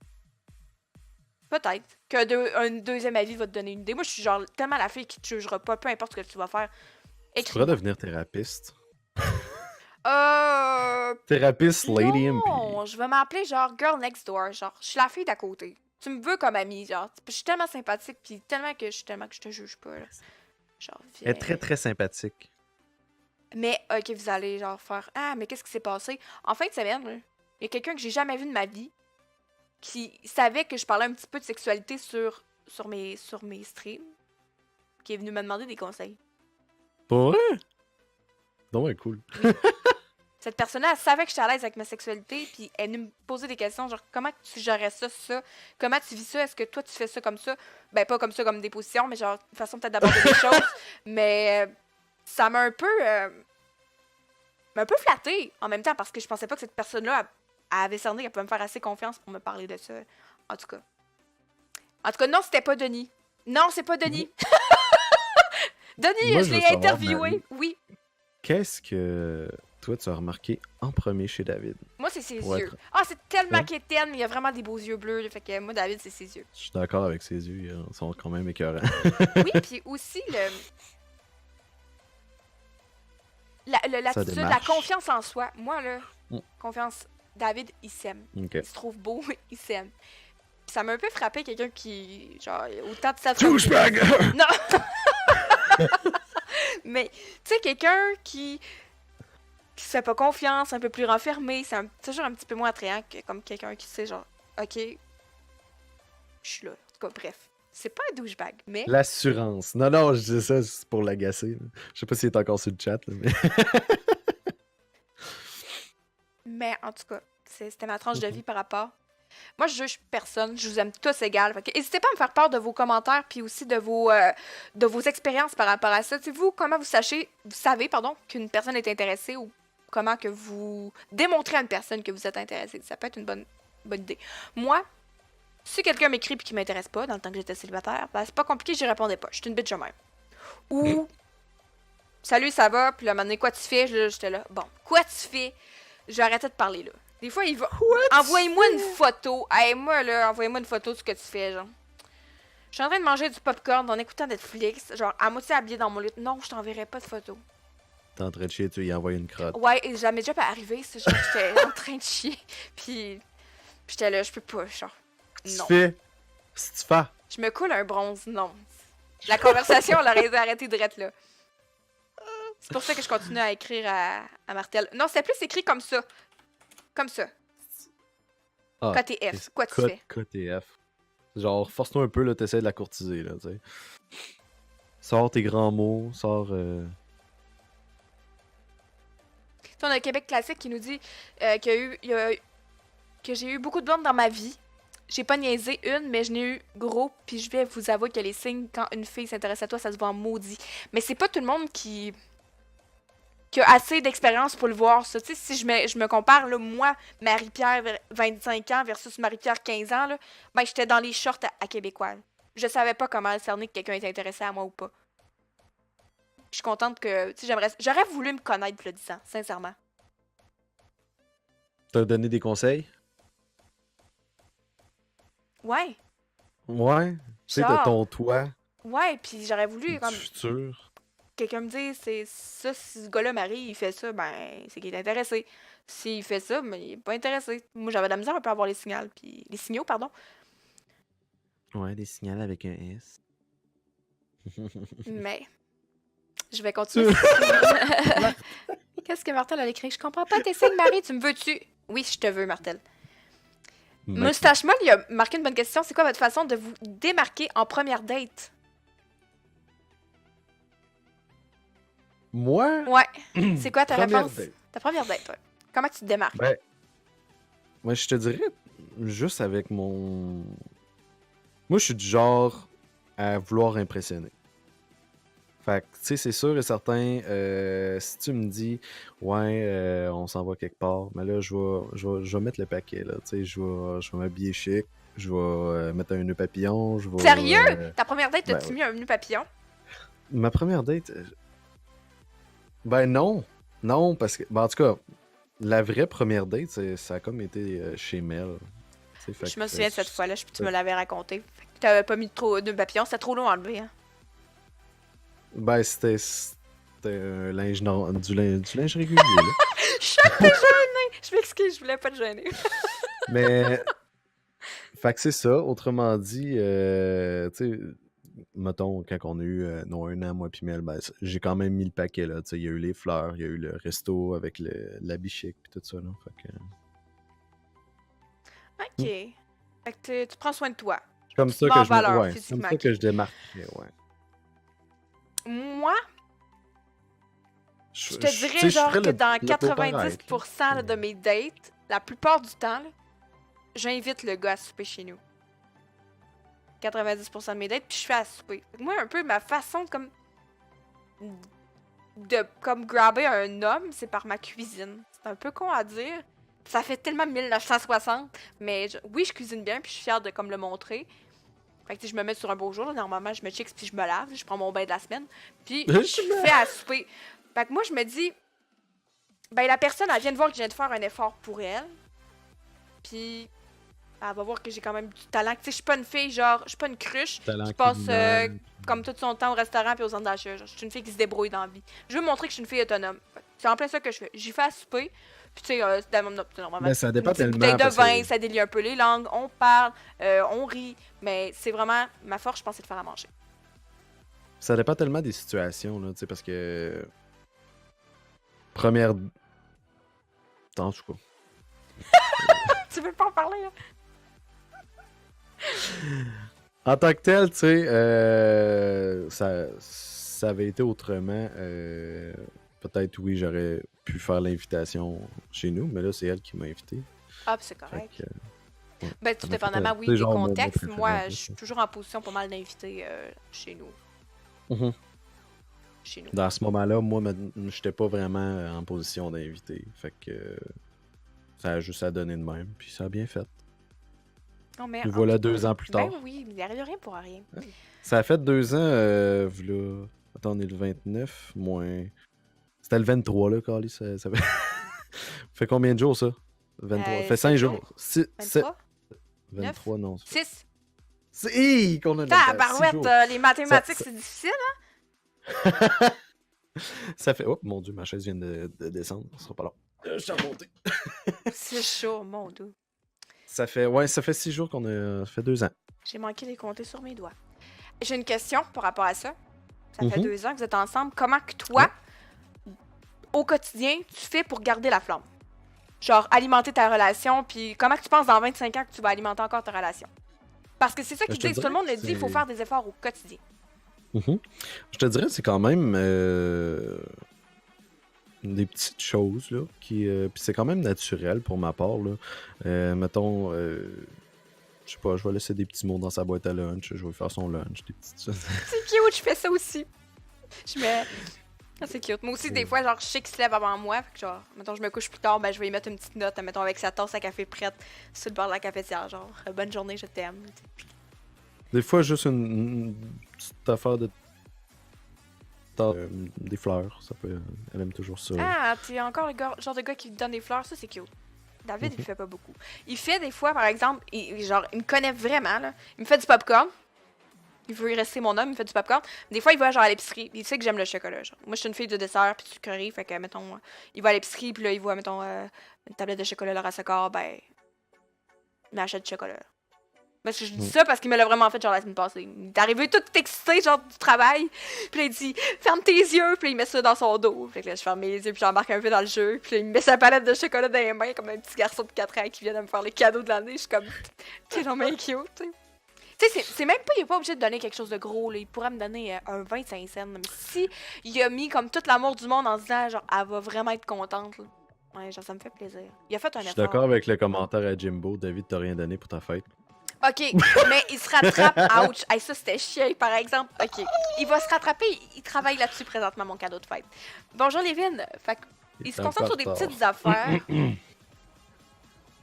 Peut-être que un deuxième avis va te donner une idée. Moi, je suis genre tellement la fille qui te jugera pas, peu importe ce que tu vas faire. Tu pourrais devenir thérapeute. Thérapeute Lady MP. Non, je vais m'appeler genre Girl Next Door. Genre, je suis la fille d'à côté. Tu me veux comme amie, genre. Je suis tellement sympathique, puis tellement que je te juge pas, là. Genre, Elle est très très sympathique. Mais, ok, vous allez genre faire ah, mais qu'est-ce qui s'est passé? En fin de semaine, là, il y a quelqu'un que j'ai jamais vu de ma vie qui savait que je parlais un petit peu de sexualité sur mes streams, qui est venu me demander des conseils. Pour vrai? Non, ouais, cool. Cette personne-là, elle savait que j'étais à l'aise avec ma sexualité, puis elle est venue me poser des questions, genre comment tu gérais ça? Comment tu vis ça? Est-ce que toi tu fais ça comme ça? Ben, pas comme ça, comme des positions, mais genre, une façon peut-être d'aborder des choses. Mais ça m'a un peu flattée en même temps, parce que je pensais pas que cette personne-là elle avait cerné qu'elle pouvait me faire assez confiance pour me parler de ça. En tout cas, non, c'était pas Denis. Non, c'est pas Denis. Denis, Moi, je je l'ai veux savoir, interviewé. Marie. Oui. Qu'est-ce que toi tu as remarqué en premier chez David? Moi, c'est ses Pour yeux. être- Ah, c'est tellement Ouais. quétaine, mais il a vraiment des beaux yeux bleus. Fait que moi, David, c'est ses yeux. Je suis d'accord avec ses yeux, ils sont quand même écœurants. Oui, puis aussi l'attitude, la démarche. confiance en soi. Moi, là, Mm. confiance. David, il s'aime. Ok. Il se trouve beau, il s'aime. Puis ça m'a un peu frappé quelqu'un qui, genre, autant de ça. Douchebag! Non! Mais, tu sais, quelqu'un qui se fait pas confiance, un peu plus renfermé, c'est toujours un petit peu moins attrayant que comme quelqu'un qui sait, genre, ok, je suis là. En tout cas, bref. C'est pas un douchebag, mais. L'assurance. Non, je dis ça c'est pour l'agacer. Là. Je sais pas s'il est encore sur le chat. Là, mais... Mais en tout cas, c'était ma tranche de vie par rapport. Moi, je juge personne, je vous aime tous égal. N'hésitez pas à me faire part de vos commentaires puis aussi de vos expériences par rapport à ça. Tu sais, vous, comment vous savez qu'une personne est intéressée ou comment que vous démontrez à une personne que vous êtes intéressé. Ça peut être une bonne idée. Moi, si quelqu'un m'écrit et qui m'intéresse pas, dans le temps que j'étais célibataire, ben, c'est pas compliqué, j'y répondais pas. Je suis une bitch de même. Ou salut, ça va? Puis là, maintenant, quoi tu fais? J'étais là. Bon, quoi tu fais? J'ai arrêté de parler là. Des fois, il va. Envoyez-moi une photo. Hey, moi, là, envoyez-moi une photo de ce que tu fais, genre. Je suis en train de manger du popcorn en écoutant Netflix, genre à moitié habillée dans mon lit. Non, je t'enverrai pas de photo. T'es en train de chier, tu lui envoies une crotte. Ouais, et ça m'est déjà pas arrivé, c'est genre, j'étais en train de chier. Puis j'étais là, je peux pas, genre. Non. Tu fais. Si tu fais. Je me coule un bronze, non. La conversation, elle aurait arrêté de là. C'est pour ça que je continue à écrire à Martel. Non, c'était plus écrit comme ça. Comme ça. Ah, KTF. Quoi tu fais? KTF. Genre, force-toi un peu, là, t'essaies de la courtiser, là, tu sais. Sors tes grands mots, sors... On a Québec Classique qui nous dit que j'ai eu beaucoup de blondes dans ma vie. J'ai pas niaisé une, mais je n'ai eu gros, puis je vais vous avouer que les signes, quand une fille s'intéresse à toi, ça se voit en maudit. Mais c'est pas tout le monde qui a assez d'expérience pour le voir, ça. Tu sais, si je me compare, là, moi, Marie-Pierre, 25 ans, versus Marie-Pierre, 15 ans, là, ben, j'étais dans les shorts à Québécois. Je savais pas comment cerner que quelqu'un était intéressé à moi ou pas. Je suis contente que, tu sais, j'aurais voulu me connaître le 10 ans, sincèrement. T'as donné des conseils? Ouais. Ouais. Tu sais, de Genre. ton toit. Ouais, puis j'aurais voulu, comme, Du futur. quelqu'un me dise, c'est ça, si ce gars-là, Marie, il fait ça, ben, c'est qu'il est intéressé. S'il fait ça, ben, il est pas intéressé. Moi, j'avais de la misère un peu à avoir les signaux, pardon. Ouais, des signaux avec un S. Mais, je vais continuer. Qu'est-ce que Martel a écrit? Je comprends pas tes signes, Marie, tu me veux-tu? Oui, je te veux, Martel. Moustache Molle, il a marqué une bonne question. C'est quoi votre façon de vous démarquer en première date? Moi? Ouais. C'est quoi ta Première réponse? date. Ta première date, ouais. Comment tu te démarques? Ben, moi, je te dirais, juste avec mon... Moi, je suis du genre à vouloir impressionner. Fait que, tu sais, c'est sûr et certain, si tu me dis, ouais, on s'en va quelque part, mais là, je vais mettre le paquet, là, tu sais, je vais m'habiller chic, je vais mettre un nœud papillon, je vais... Sérieux? Ta première date, ben t'as-tu oui. mis un nœud papillon? Ma première date, Ben non. Non, parce que. Ben, en tout cas, la vraie première date, ça a comme été chez Mel. Tu sais, fait Je me que souviens de cette fois-là, tu me l'avais raconté. Fait que t'avais pas mis trop de papillons, c'était trop long à enlever, hein. Ben, c'était un linge du linge régulier, là. Choc, t'es gêné! Je m'excuse, je voulais pas te gêner. Mais. Fait que c'est ça. Autrement dit, tu sais, mettons, quand on a eu non, un an, moi puis Mel, ben, j'ai quand même mis le paquet, là. Tu sais, il y a eu les fleurs, il y a eu le resto avec l'habit chic puis tout ça, là. Fait que. Ok. Fait que tu prends soin de toi. Comme Tu te ça mets que en je me. valeur Ouais, comme physiquement. ça que je démarquais, ouais. Moi, je te Tu dirais sais, je genre ferais que dans le beau paraître, 90% là, de mes dates, la plupart du temps, là, j'invite le gars à souper chez nous. 90% de mes dates, puis je fais à souper. Fait que moi, un peu, ma façon comme de comme grabber un homme, c'est par ma cuisine. C'est un peu con à dire. Ça fait tellement 1960, mais oui, je cuisine bien, puis je suis fière de comme le montrer. Fait que tu sais, je me mets sur un beau jour, là, normalement, je me check puis je me lave, je prends mon bain de la semaine, puis je fais à souper. Fait que moi, je me dis, ben la personne, elle vient de voir que je viens de faire un effort pour elle, puis elle va voir que j'ai quand même du talent. Tu sais, je suis pas une fille, genre, je suis pas une cruche talent qui passe culinaire. comme tout son temps au restaurant puis aux centres d'achat. Genre, je suis une fille qui se débrouille dans la vie. Je veux montrer que je suis une fille autonome. C'est en plein ça que je fais. J'y fais à souper, puis tu sais, normalement, Mais ça dépend une petite tellement. bouteille de Parce vin, que ça délie un peu les langues, on parle, on rit, mais c'est vraiment ma force, je pense, c'est de faire à manger. ça dépend tellement des situations, là, tu sais, parce que. Première. En tout cas. Tu veux pas en parler, hein? En tant que tel, tu sais, ça avait été autrement. Peut-être, oui, j'aurais pu faire l'invitation chez nous, mais là, c'est elle qui m'a invité. Ah, puis c'est Fait correct. que, ouais, Ben, tout ça m'a fait dépendamment, tu oui, sais, des genre, mon contextes. préféré, Moi, un peu, je suis ça. toujours en position pas mal d'inviter chez nous. Mhm. Chez nous. Dans ce moment-là, moi, j'étais pas vraiment en position d'inviter. Fait que ça a juste à donner de même, puis ça a bien fait. Non, mais Nous voilà 2 ans plus ben tard. oui, il arrive rien pour rien. Ça a fait 2 ans, v'là. Attends, on est le 29, moins. C'était le 23, là, Carly. Ça fait... fait combien de jours, ça 23. Fait 5 7 jours. 7... 23? 23, non. 6? C'est Hi, qu'on a de la six Tabarouette, jours. les mathématiques, Ça- c'est difficile, hein? Ça fait. Oh, mon Dieu, ma chaise vient de descendre. Ça sera pas long. Je suis remonté. C'est chaud, mon dieu. Ça fait 6 jours qu'on a. Ça fait 2 ans. J'ai manqué de les compter sur mes doigts. J'ai une question par rapport à ça. Ça fait Mhm. 2 ans que vous êtes ensemble. Comment que toi, au quotidien, tu fais pour garder la flamme? Genre, alimenter ta relation, puis comment que tu penses dans 25 ans que tu vas alimenter encore ta relation? Parce que c'est ça qu'ils Je te disent. Tout le monde le dirais que dit, il faut c'est- faire des efforts au quotidien. Mhm. Je te dirais, c'est quand même des petites choses, là, qui... puis c'est quand même naturel pour ma part, là. Mettons, je sais pas, je vais laisser des petits mots dans sa boîte à lunch, je vais faire son lunch, des petites... C'est cute, je fais ça aussi. Je mets... Ah, c'est cute. Moi aussi, des fois, genre, je sais qu'il se lève avant moi. Fait que genre, mettons, je me couche plus tard, ben, je vais y mettre une petite note, mettons, avec sa tasse à café prête sur le bord de la cafetière. Genre, bonne journée, je t'aime. Des fois, juste une petite affaire de... des fleurs, ça peut... Elle aime toujours ça. Ah, t'es encore le genre de gars qui te donne des fleurs, ça, c'est cute. David, il fait pas beaucoup. Il fait des fois, par exemple, genre, il me connaît vraiment, là. Il me fait du popcorn. Il veut y rester mon homme, il me fait du popcorn. Des fois, il va genre à l'épicerie. Il sait que j'aime le chocolat. Genre. Moi, je suis une fille de dessert puis de sucrerie. Fait que, mettons, il va à l'épicerie puis là, il voit, mettons, une tablette de chocolat Laura Socor. Ben, il m'achète du chocolat. Parce que je dis ça parce qu'il me l'a vraiment fait, genre, la semaine passée. Il est arrivé tout excité, genre, du travail. Puis là, il dit, ferme tes yeux. Puis là, il met ça dans son dos. Fait que là, je ferme mes yeux puis j'embarque un peu dans le jeu. Puis là, il me met sa palette de chocolat dans les mains comme un petit garçon de 4 ans qui vient de me faire le cadeau de l'année. Je suis comme, t'es vraiment cute, tu sais. Tu sais, c'est même pas, il est pas obligé de donner quelque chose de gros, là. Il pourrait me donner un 25 cents. Mais si il a mis comme tout l'amour du monde en se disant, genre, elle va vraiment être contente, là. Ouais, genre, ça me fait plaisir. Il a fait un Je suis effort. d'accord avec le commentaire à Jimbo. David, t'as rien donné pour ta fête. Ok, mais il se rattrape. Ouch. Hey, ça, c'était chiant, par exemple. Ok. Il va se rattraper. Il travaille là-dessus présentement, mon cadeau de fête. Bonjour, Lévin. Fait il se concentre sur des petites affaires.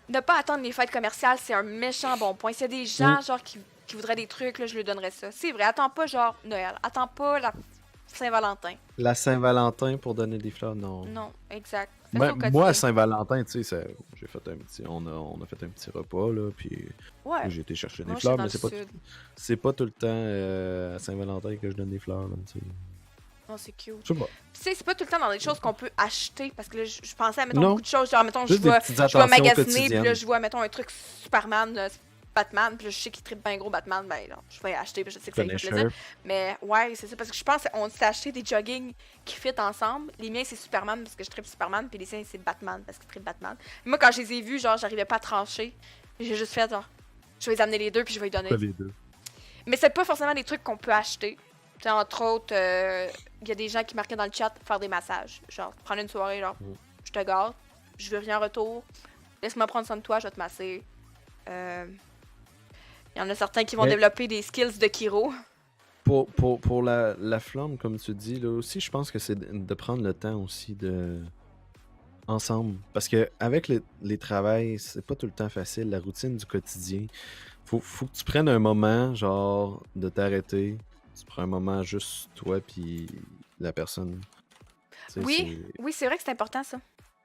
Ne pas attendre les fêtes commerciales, c'est un méchant bon point. S'il y a des gens, genre, qui voudraient des trucs, là, je lui donnerais ça. C'est vrai, attends pas, genre, Noël. Attends pas la Saint-Valentin. La Saint-Valentin pour donner des fleurs, non. Non, exact. Fais ça au Moi, à quotidien. Saint-Valentin, tu sais, j'ai fait un petit. On a fait un petit repas, là, puis Ouais. j'ai été chercher des Moi, fleurs, j'étais dans mais le sud. c'est pas tout le temps à Saint-Valentin que je donne des fleurs, là, tu sais. Non, c'est cute. Je sais pas. Tu sais, c'est pas tout le temps dans des choses qu'on peut acheter. Parce que là, je pensais à, mettons, Non. beaucoup de choses. Genre, mettons, je Juste des vois, petites je vois attentions magasiner, puis quotidiennes. là, je vois, mettons, un truc Superman, Batman, puis là, je sais qu'il tripe bien gros Batman, ben là, je vais acheter, puis je sais que ça lui fait Punisher. plaisir. Mais ouais, c'est ça, parce que je pense qu'on s'est acheté des jogging qui fit ensemble. Les miens, c'est Superman, parce que je tripe Superman, puis les siens, c'est Batman, parce qu'il tripe Batman. Moi, quand je les ai vus, genre, j'arrivais pas à trancher. J'ai juste fait, genre, je vais les amener les deux, puis je vais les donner. Pas les deux. Mais c'est pas forcément des trucs qu'on peut acheter. Tu sais, entre autres, il y a des gens qui marquaient dans le chat faire des massages. Genre, prendre une soirée, genre, je te garde, je veux rien en retour, laisse-moi prendre soin de toi, je vais te masser. Il y en a certains qui vont Mais- développer des skills de Kiro. Pour la flamme, comme tu dis, là aussi, je pense que c'est de prendre le temps aussi de. Ensemble. Parce que avec les travails, c'est pas tout le temps facile, la routine du quotidien. Faut que tu prennes un moment, genre, de t'arrêter. Tu prends un moment juste toi puis la personne. Tu sais, Oui, c'est vrai que c'est important, ça.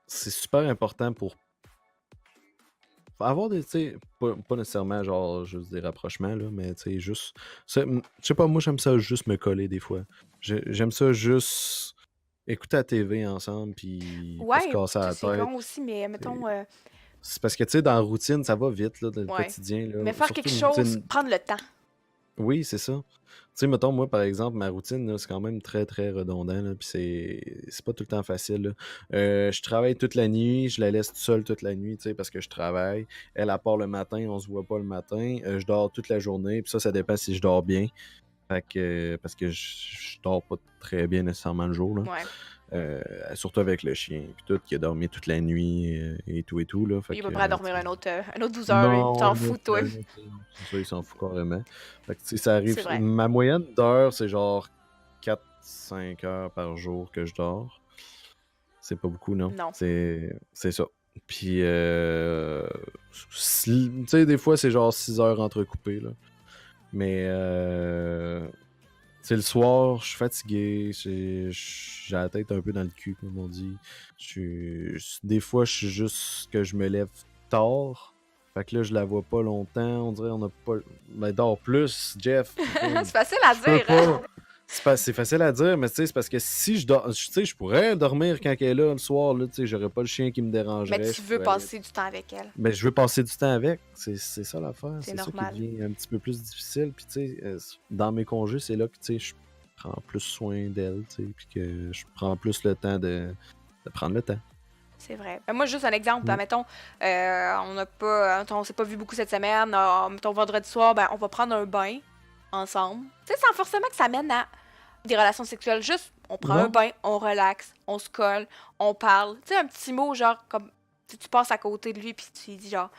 c'est super important pour avoir des, tu sais, pas nécessairement genre juste des rapprochements, là, mais tu sais, juste. Je sais pas, moi j'aime ça juste me coller des fois. J'aime ça juste écouter la TV ensemble puis pas se Ouais, casser la c'est tête. con aussi, mais mettons, C'est parce que, tu sais, dans la routine, ça va vite, là, dans le ouais. quotidien. Là. Mais faire Surtout quelque une chose, routine. prendre le temps. Oui, c'est ça. Tu sais, mettons, moi, par exemple, ma routine, là, c'est quand même très, très redondant, là, puis c'est pas tout le temps facile, là. Je travaille toute la nuit, je la laisse toute seule toute la nuit, tu sais, parce que je travaille. Elle, à part le matin, on se voit pas le matin. Je dors toute la journée, puis ça dépend si je dors bien. Fait que, parce que je dors pas très bien nécessairement le jour, là. Ouais. Surtout avec le chien, puis tout, qui a dormi toute la nuit et tout, là. Fait Il est pas que, prêt à dormir un autre 12 heures, lui. non, T'en fous, toi. c'est ça, il s'en fout carrément. Fait que, tu sais, ça arrive. C'est vrai. Ma moyenne d'heures, c'est genre 4-5 heures par jour que je dors. C'est pas beaucoup, non? Non. C'est ça. Puis, tu sais, des fois, c'est genre 6 heures entrecoupées, là. Mais, tu sais, le soir, je suis fatigué, j'ai la tête un peu dans le cul, comme on dit. Des fois, je suis juste que je me lève tard. Fait que là, je la vois pas longtemps. On dirait on a pas. Mais dors plus, Jeff. C'est facile à Je peux dire, hein? pas. C'est facile à dire, mais tu sais, c'est parce que si je dors. Tu sais, je pourrais dormir quand elle est là le soir, là, tu sais, j'aurais pas le chien qui me dérangerait. Mais tu veux passer du temps avec elle. Mais je veux passer du temps avec. C'est ça l'affaire. C'est C'est ça normal. qui devient un petit peu plus difficile. Puis, tu sais, dans mes congés, c'est là que, tu sais, je prends plus soin d'elle, tu sais, puis que je prends plus le temps de prendre le temps. C'est vrai. Ben, moi, juste un exemple. Mm. Mettons, on s'est pas vu beaucoup cette semaine. Mettons, vendredi soir, ben, on va prendre un bain ensemble. Tu sais, sans forcément que ça mène à des relations sexuelles. Juste, on prend Non. un bain, on relaxe, on se colle, on parle. Tu sais, un petit mot, genre, comme tu passes à côté de lui, puis tu lui dis, genre,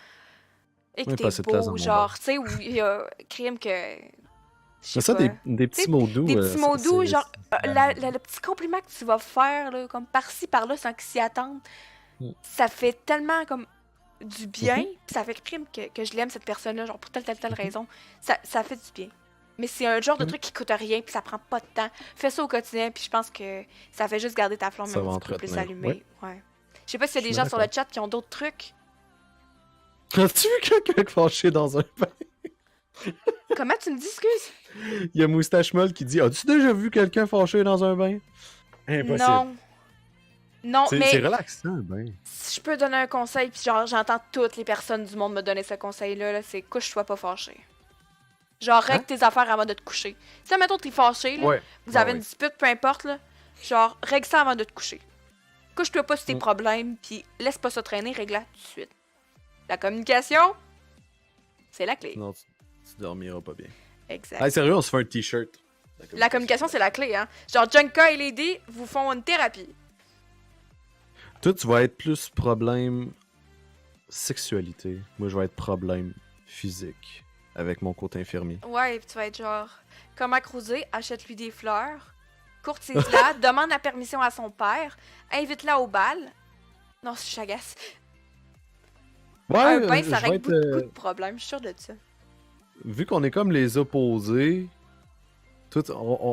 et que Oui, t'es passer de place dans beau, mon genre, tu sais, où il y a crime que. je sais Mais ça, pas. des petits mots doux. Des petits mots doux, genre, c'est- le petit compliment que tu vas faire, là, comme par-ci, par-là, sans qu'ils s'y attendent, Mm. ça fait tellement, comme, du bien, Mhm. puis ça fait crime que je l'aime, cette personne-là, genre, pour telle Mhm. raison. Ça fait du bien. Mais c'est un genre de Mhm. truc qui coûte rien, puis ça prend pas de temps. Fais ça au quotidien, puis je pense que ça fait juste garder ta flamme Ça va un petit peu plus entretenir. allumée. Ouais. Je sais pas s'il y a Je des suis gens sur le d'accord. chat qui ont d'autres trucs. As-tu vu quelqu'un fâché dans un bain? Comment tu me dis, excuse? Il y a Moustache Molle qui dit: As-tu déjà vu quelqu'un fâché dans un bain? Impossible. Non. Non, C'est mais relaxant, un bain. si je peux donner un conseil, puis genre, j'entends toutes les personnes du monde me donner ce conseil-là, là, c'est couche-toi pas fâché. Genre, règle tes affaires avant de te coucher. Si, admettons, t'es fâché, là, Ouais. vous Ah avez ouais. une dispute, peu importe, là, genre, règle ça avant de te coucher. Couche-toi pas sur tes Mm. problèmes, puis laisse pas ça traîner, règle-la tout de suite. La communication, c'est la clé. Sinon, tu dormiras pas bien. Exact. Hey, sérieux, on se fait un t-shirt. La communication, c'est la clé, hein. Genre, Junka et Lady vous font une thérapie. Toi, tu vas être plus problème sexualité. Moi, je vais être problème physique avec mon côté infirmier. Ouais, pis tu vas être genre, comment cruiser, achète-lui des fleurs, courtise-la, demande la permission à son père, invite-la au bal. Non, je chagasse. Un bain, ça je vais règle être, beaucoup de problèmes, je suis sûre de ça. vu qu'on est comme les opposés, Toi,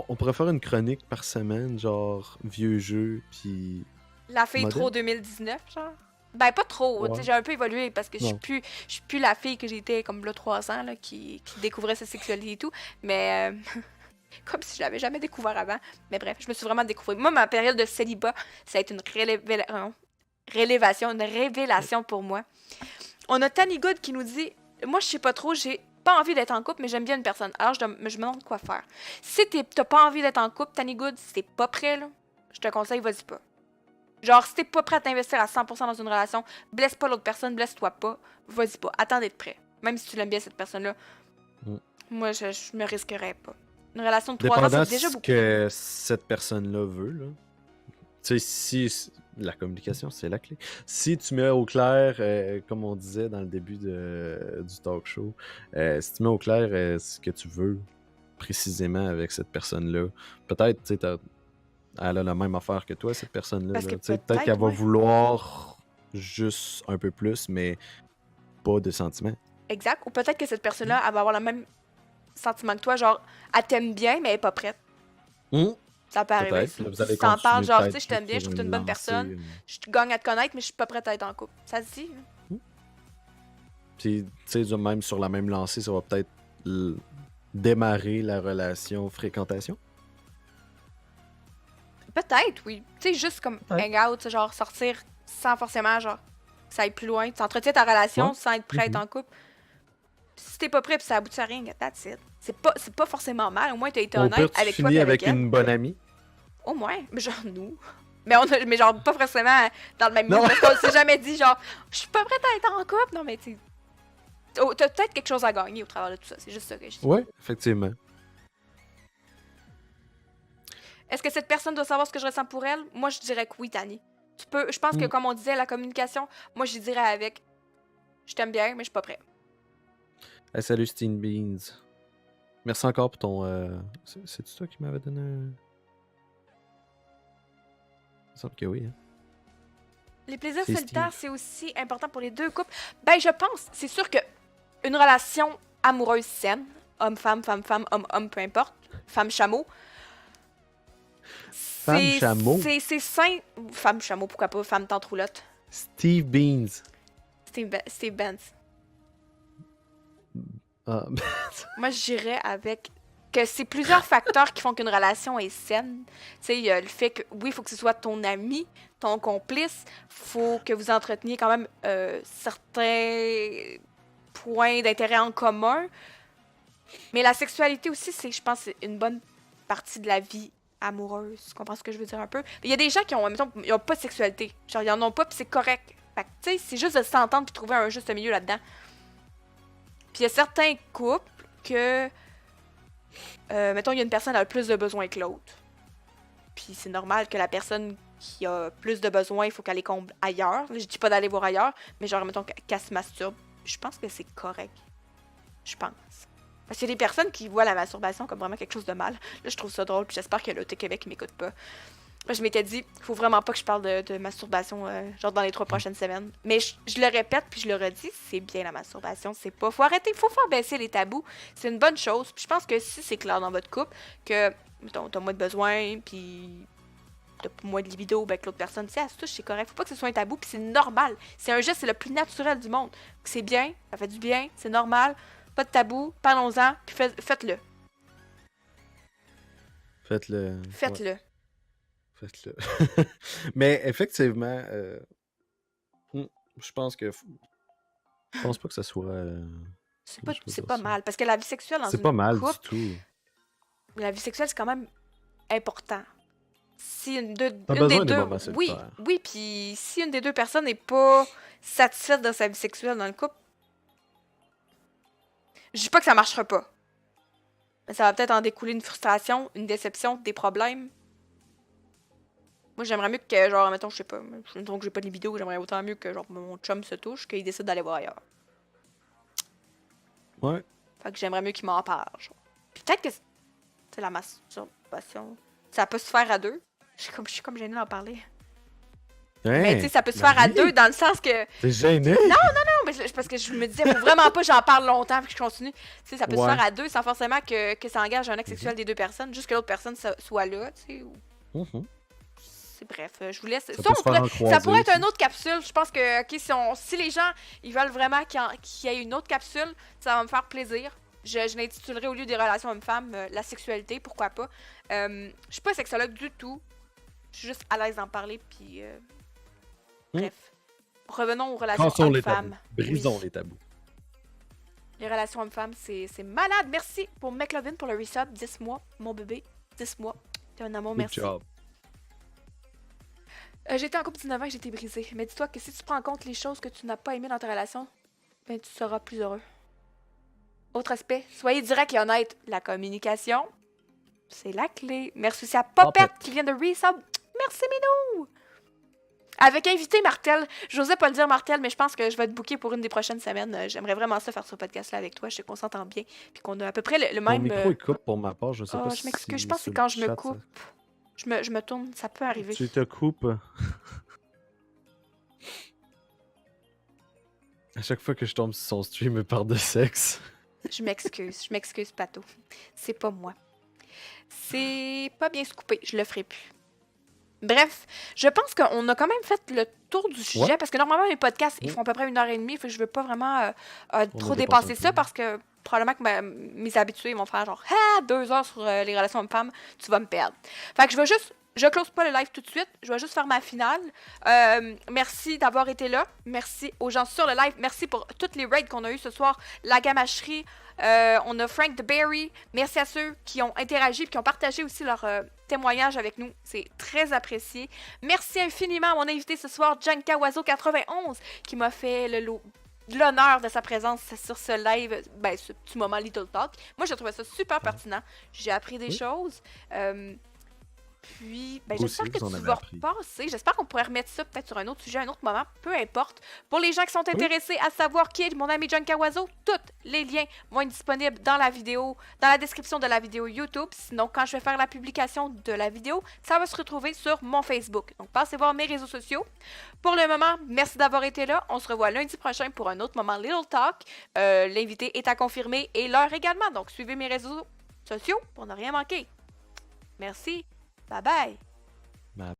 on pourrait faire une chronique par semaine, genre vieux jeux, puis La fille moderne. trop 2019, genre. Ben, pas trop. Ouais. Tu sais, j'ai un peu évolué parce que je Non. suis plus la fille que j'étais comme là 3 ans, là, qui découvrait sa sexualité et tout. Mais comme si je l'avais jamais découvert avant. Mais bref, je me suis vraiment découvert. Moi, ma période de célibat, ça a été une révélation pour moi. On a Tanny Good qui nous dit moi, je sais pas trop, j'ai pas envie d'être en couple, mais j'aime bien une personne. Alors, je me demande quoi faire. Si t'as pas envie d'être en couple, Tanny Good, si t'es pas prêt, là, je te conseille, vas-y pas. Genre, si t'es pas prêt à t'investir à 100% dans une relation, blesse pas l'autre personne, blesse-toi pas, vas-y pas. Attends d'être prêt. Même si tu l'aimes bien, cette personne-là, Mm. moi, je me risquerais pas. Une relation de 3 ans, Dépendant c'est déjà ce beaucoup. que cette personne-là veut, là. Tu sais, si la communication, c'est la clé. Si tu mets au clair, comme on disait dans le début du talk show, si tu mets au clair ce que tu veux précisément avec cette personne-là, peut-être, tu sais, elle a la même affaire que toi, cette personne-là. Parce là. que Tu sais, peut-être, peut-être qu'elle va ouais. vouloir juste un peu plus, mais pas de sentiments. Exact. Ou peut-être que cette personne-là, elle va avoir le même sentiment que toi, genre, elle t'aime bien, mais elle est pas prête. Ça peut arriver. Peut-être. Si Là, vous allez tu t'en parles, continuer genre, tu peut-être sais, je t'aime bien, je sur trouve que t'es une bonne lancée, personne, je te gagne à te connaître, mais je suis pas prête à être en couple. Ça se dit, hein? Puis, tu sais, même sur la même lancée, ça va peut-être démarrer la relation fréquentation. Peut-être, oui. Tu sais, juste comme Peut-être. hang out, genre sortir sans forcément, genre, que ça aille plus loin. Tu entretiens ta relation Ouais. sans être prêt à être en couple. Si t'es pas prêt puis ça aboutit à rien, that's it. C'est pas forcément mal. Au moins, t'as été Au honnête pire, tu avec toi finis et avec avec elle. une bonne amie. Au moins. Mais genre, nous. Mais genre, pas forcément dans le même Non. mood. Parce qu'on s'est jamais dit, genre, je suis pas prête à être en couple. Non, mais tu t'as peut-être quelque chose à gagner au travers de tout ça. C'est juste ça que je dis. Ouais, effectivement. Est-ce que cette personne doit savoir ce que je ressens pour elle? Moi, je dirais que oui, Tani. Je pense que, comme on disait, la communication, moi, je dirais avec je t'aime bien, mais je suis pas prêt. Hey, salut Steen Beans. Merci encore pour ton. C'est-tu toi qui m'avais donné un. Il me semble que oui. Hein? Les plaisirs C'est solitaires, Steve. c'est aussi important pour les deux couples. Ben, je pense, c'est sûr que une relation amoureuse saine, homme-femme, femme-femme, homme-homme, peu importe, femme-chameau. Femme-chameau? C'est sain. Femme-chameau, pourquoi pas, femme-tante-roulotte. Steve Beans. Steve Benz. Ah, Moi, je dirais avec que c'est plusieurs facteurs qui font qu'une relation est saine. Tu sais, il y a le fait que, oui, il faut que ce soit ton ami, ton complice. Faut que vous entreteniez quand même certains points d'intérêt en commun. Mais la sexualité aussi, je pense, c'est une bonne partie de la vie amoureuse. Tu comprends ce que je veux dire un peu? Il y a des gens qui ont, mettons, ils ont pas de sexualité. Genre, ils en ont pas, puis c'est correct. Fait que, tu sais, c'est juste de s'entendre puis trouver un juste milieu là-dedans. Puis il y a certains couples que, mettons, il y a une personne qui a plus de besoins que l'autre. Puis c'est normal que la personne qui a plus de besoins, il faut qu'elle les comble ailleurs. Je dis pas d'aller voir ailleurs, mais genre, mettons, qu'elle se masturbe. Je pense que c'est correct. Je pense. Parce qu'il y a des personnes qui voient la masturbation comme vraiment quelque chose de mal. Là, je trouve ça drôle, puis j'espère que le Québec m'écoute pas. Moi, je m'étais dit, faut vraiment pas que je parle de masturbation, genre dans les 3 prochaines semaines. Mais je le répète, puis je le redis, c'est bien la masturbation. C'est pas. Faut arrêter, faut faire baisser les tabous. C'est une bonne chose. Puis je pense que si c'est clair dans votre couple, que t'as moins de besoins, puis t'as moins de libido, ben que l'autre personne, tu sais, elle se touche, c'est correct. Faut pas que ce soit un tabou, puis c'est normal. C'est un geste, c'est le plus naturel du monde. C'est bien, ça fait du bien, c'est normal. Pas de tabou, parlons-en, puis faites-le. Faites-le. Faites-le. Ouais, faites-le. Mais effectivement, je pense que. Je pense pas que ça soit. C'est pas mal, parce que la vie sexuelle dans C'est une pas mal couple, du tout. la vie sexuelle, c'est quand même important. Si une des besoin des deux, moments oui, solitaires. oui, puis si une des deux personnes n'est pas satisfaite de sa vie sexuelle dans le couple, je dis pas que ça marchera pas. Mais ça va peut-être en découler une frustration, une déception, des problèmes. Moi, j'aimerais mieux que, genre, mettons, je sais pas, mettons que j'ai pas de libido, j'aimerais autant mieux que, genre, mon chum se touche qu'il décide d'aller voir ailleurs. Ouais. Fait que j'aimerais mieux qu'il m'en parle, genre. Puis peut-être que c'est la masturbation. Ça peut se faire à deux. Je suis comme gênée d'en parler. Mais tu sais, ça peut se faire à deux dans le sens que. T'es gêné? Non, mais parce que je me disais, faut vraiment pas que j'en parle longtemps puis que je continue. Tu sais, ça peut se Ouais. faire à deux sans forcément que ça engage un acte sexuel des deux personnes, juste que l'autre personne soit là, tu sais. Mhm. C'est bref, je vous laisse. Ça Ça, peut se faire en ça croisée pourrait être aussi. une autre capsule. Je pense que si les gens ils veulent vraiment qu'il y ait une autre capsule, ça va me faire plaisir. Je l'intitulerai au lieu des relations hommes-femmes, la sexualité, pourquoi pas. Je suis pas sexologue du tout. Je suis juste à l'aise d'en parler, puis bref. Revenons aux relations Cassons les tabous. hommes-femmes. Brisons Oui. les tabous. Les relations hommes-femmes, c'est malade. Merci pour McLovin pour le resub. 10 mois, mon bébé. 10 mois. T'es un amour, Good merci. job. J'étais en couple 19 ans et j'ai été brisée. Mais dis-toi que si tu prends en compte les choses que tu n'as pas aimées dans ta relation, ben tu seras plus heureux. Autre aspect, soyez direct et honnête. La communication, c'est la clé. Merci aussi à Popette qui vient de resub. Merci Minou! Avec invité Martel. J'osais pas le dire Martel, mais je pense que je vais te booker pour une des prochaines semaines. J'aimerais vraiment ça faire ce podcast-là avec toi. Je sais qu'on s'entend bien. Puis qu'on a à peu près le Mon même... micro il coupe pour ma part, je sais Oh, pas je si m'excuse. Je pense que sur c'est quand le je me chat, coupe. Je me tourne, ça peut arriver. Tu te coupes. À chaque fois que je tombe sur son stream, il parle de sexe. Je m'excuse, Plateau. C'est pas moi. C'est pas bien se couper, je le ferai plus. Bref, je pense qu'on a quand même fait le tour du sujet, Ouais. parce que normalement, les podcasts, ils Ouais. font à peu près 1h30, fait que je veux pas vraiment trop a dépassé dépasser un ça, peu. parce que probablement que mes habitués vont faire genre « Ah, 2 heures sur les relations hommes-femmes, tu vas me perdre. » Fait que je close pas le live tout de suite, je vais juste faire ma finale. Merci d'avoir été là, merci aux gens sur le live, merci pour toutes les raids qu'on a eu ce soir, la gamacherie, on a Frank the Berry, merci à ceux qui ont interagi et qui ont partagé aussi leur témoignage avec nous, c'est très apprécié. Merci infiniment à mon invité ce soir, Janka Oiseau 91, qui m'a fait l'honneur de sa présence sur ce live, ben ce petit moment Little Talk. Moi, j'ai trouvé ça super pertinent, j'ai appris des choses. Puis, ben, Vous j'espère aussi, que vous en tu avez vas appris. repasser. J'espère qu'on pourrait remettre ça peut-être sur un autre sujet, un autre moment, peu importe. Pour les gens qui sont intéressés à savoir qui est mon ami John Kawazo, tous les liens vont être disponibles dans la vidéo, dans la description de la vidéo YouTube. Sinon, quand je vais faire la publication de la vidéo, ça va se retrouver sur mon Facebook. Donc, passez voir mes réseaux sociaux. Pour le moment, merci d'avoir été là. On se revoit lundi prochain pour un autre moment Little Talk. L'invité est à confirmer et l'heure également. Donc, suivez mes réseaux sociaux pour ne rien manquer. Merci. Bye bye.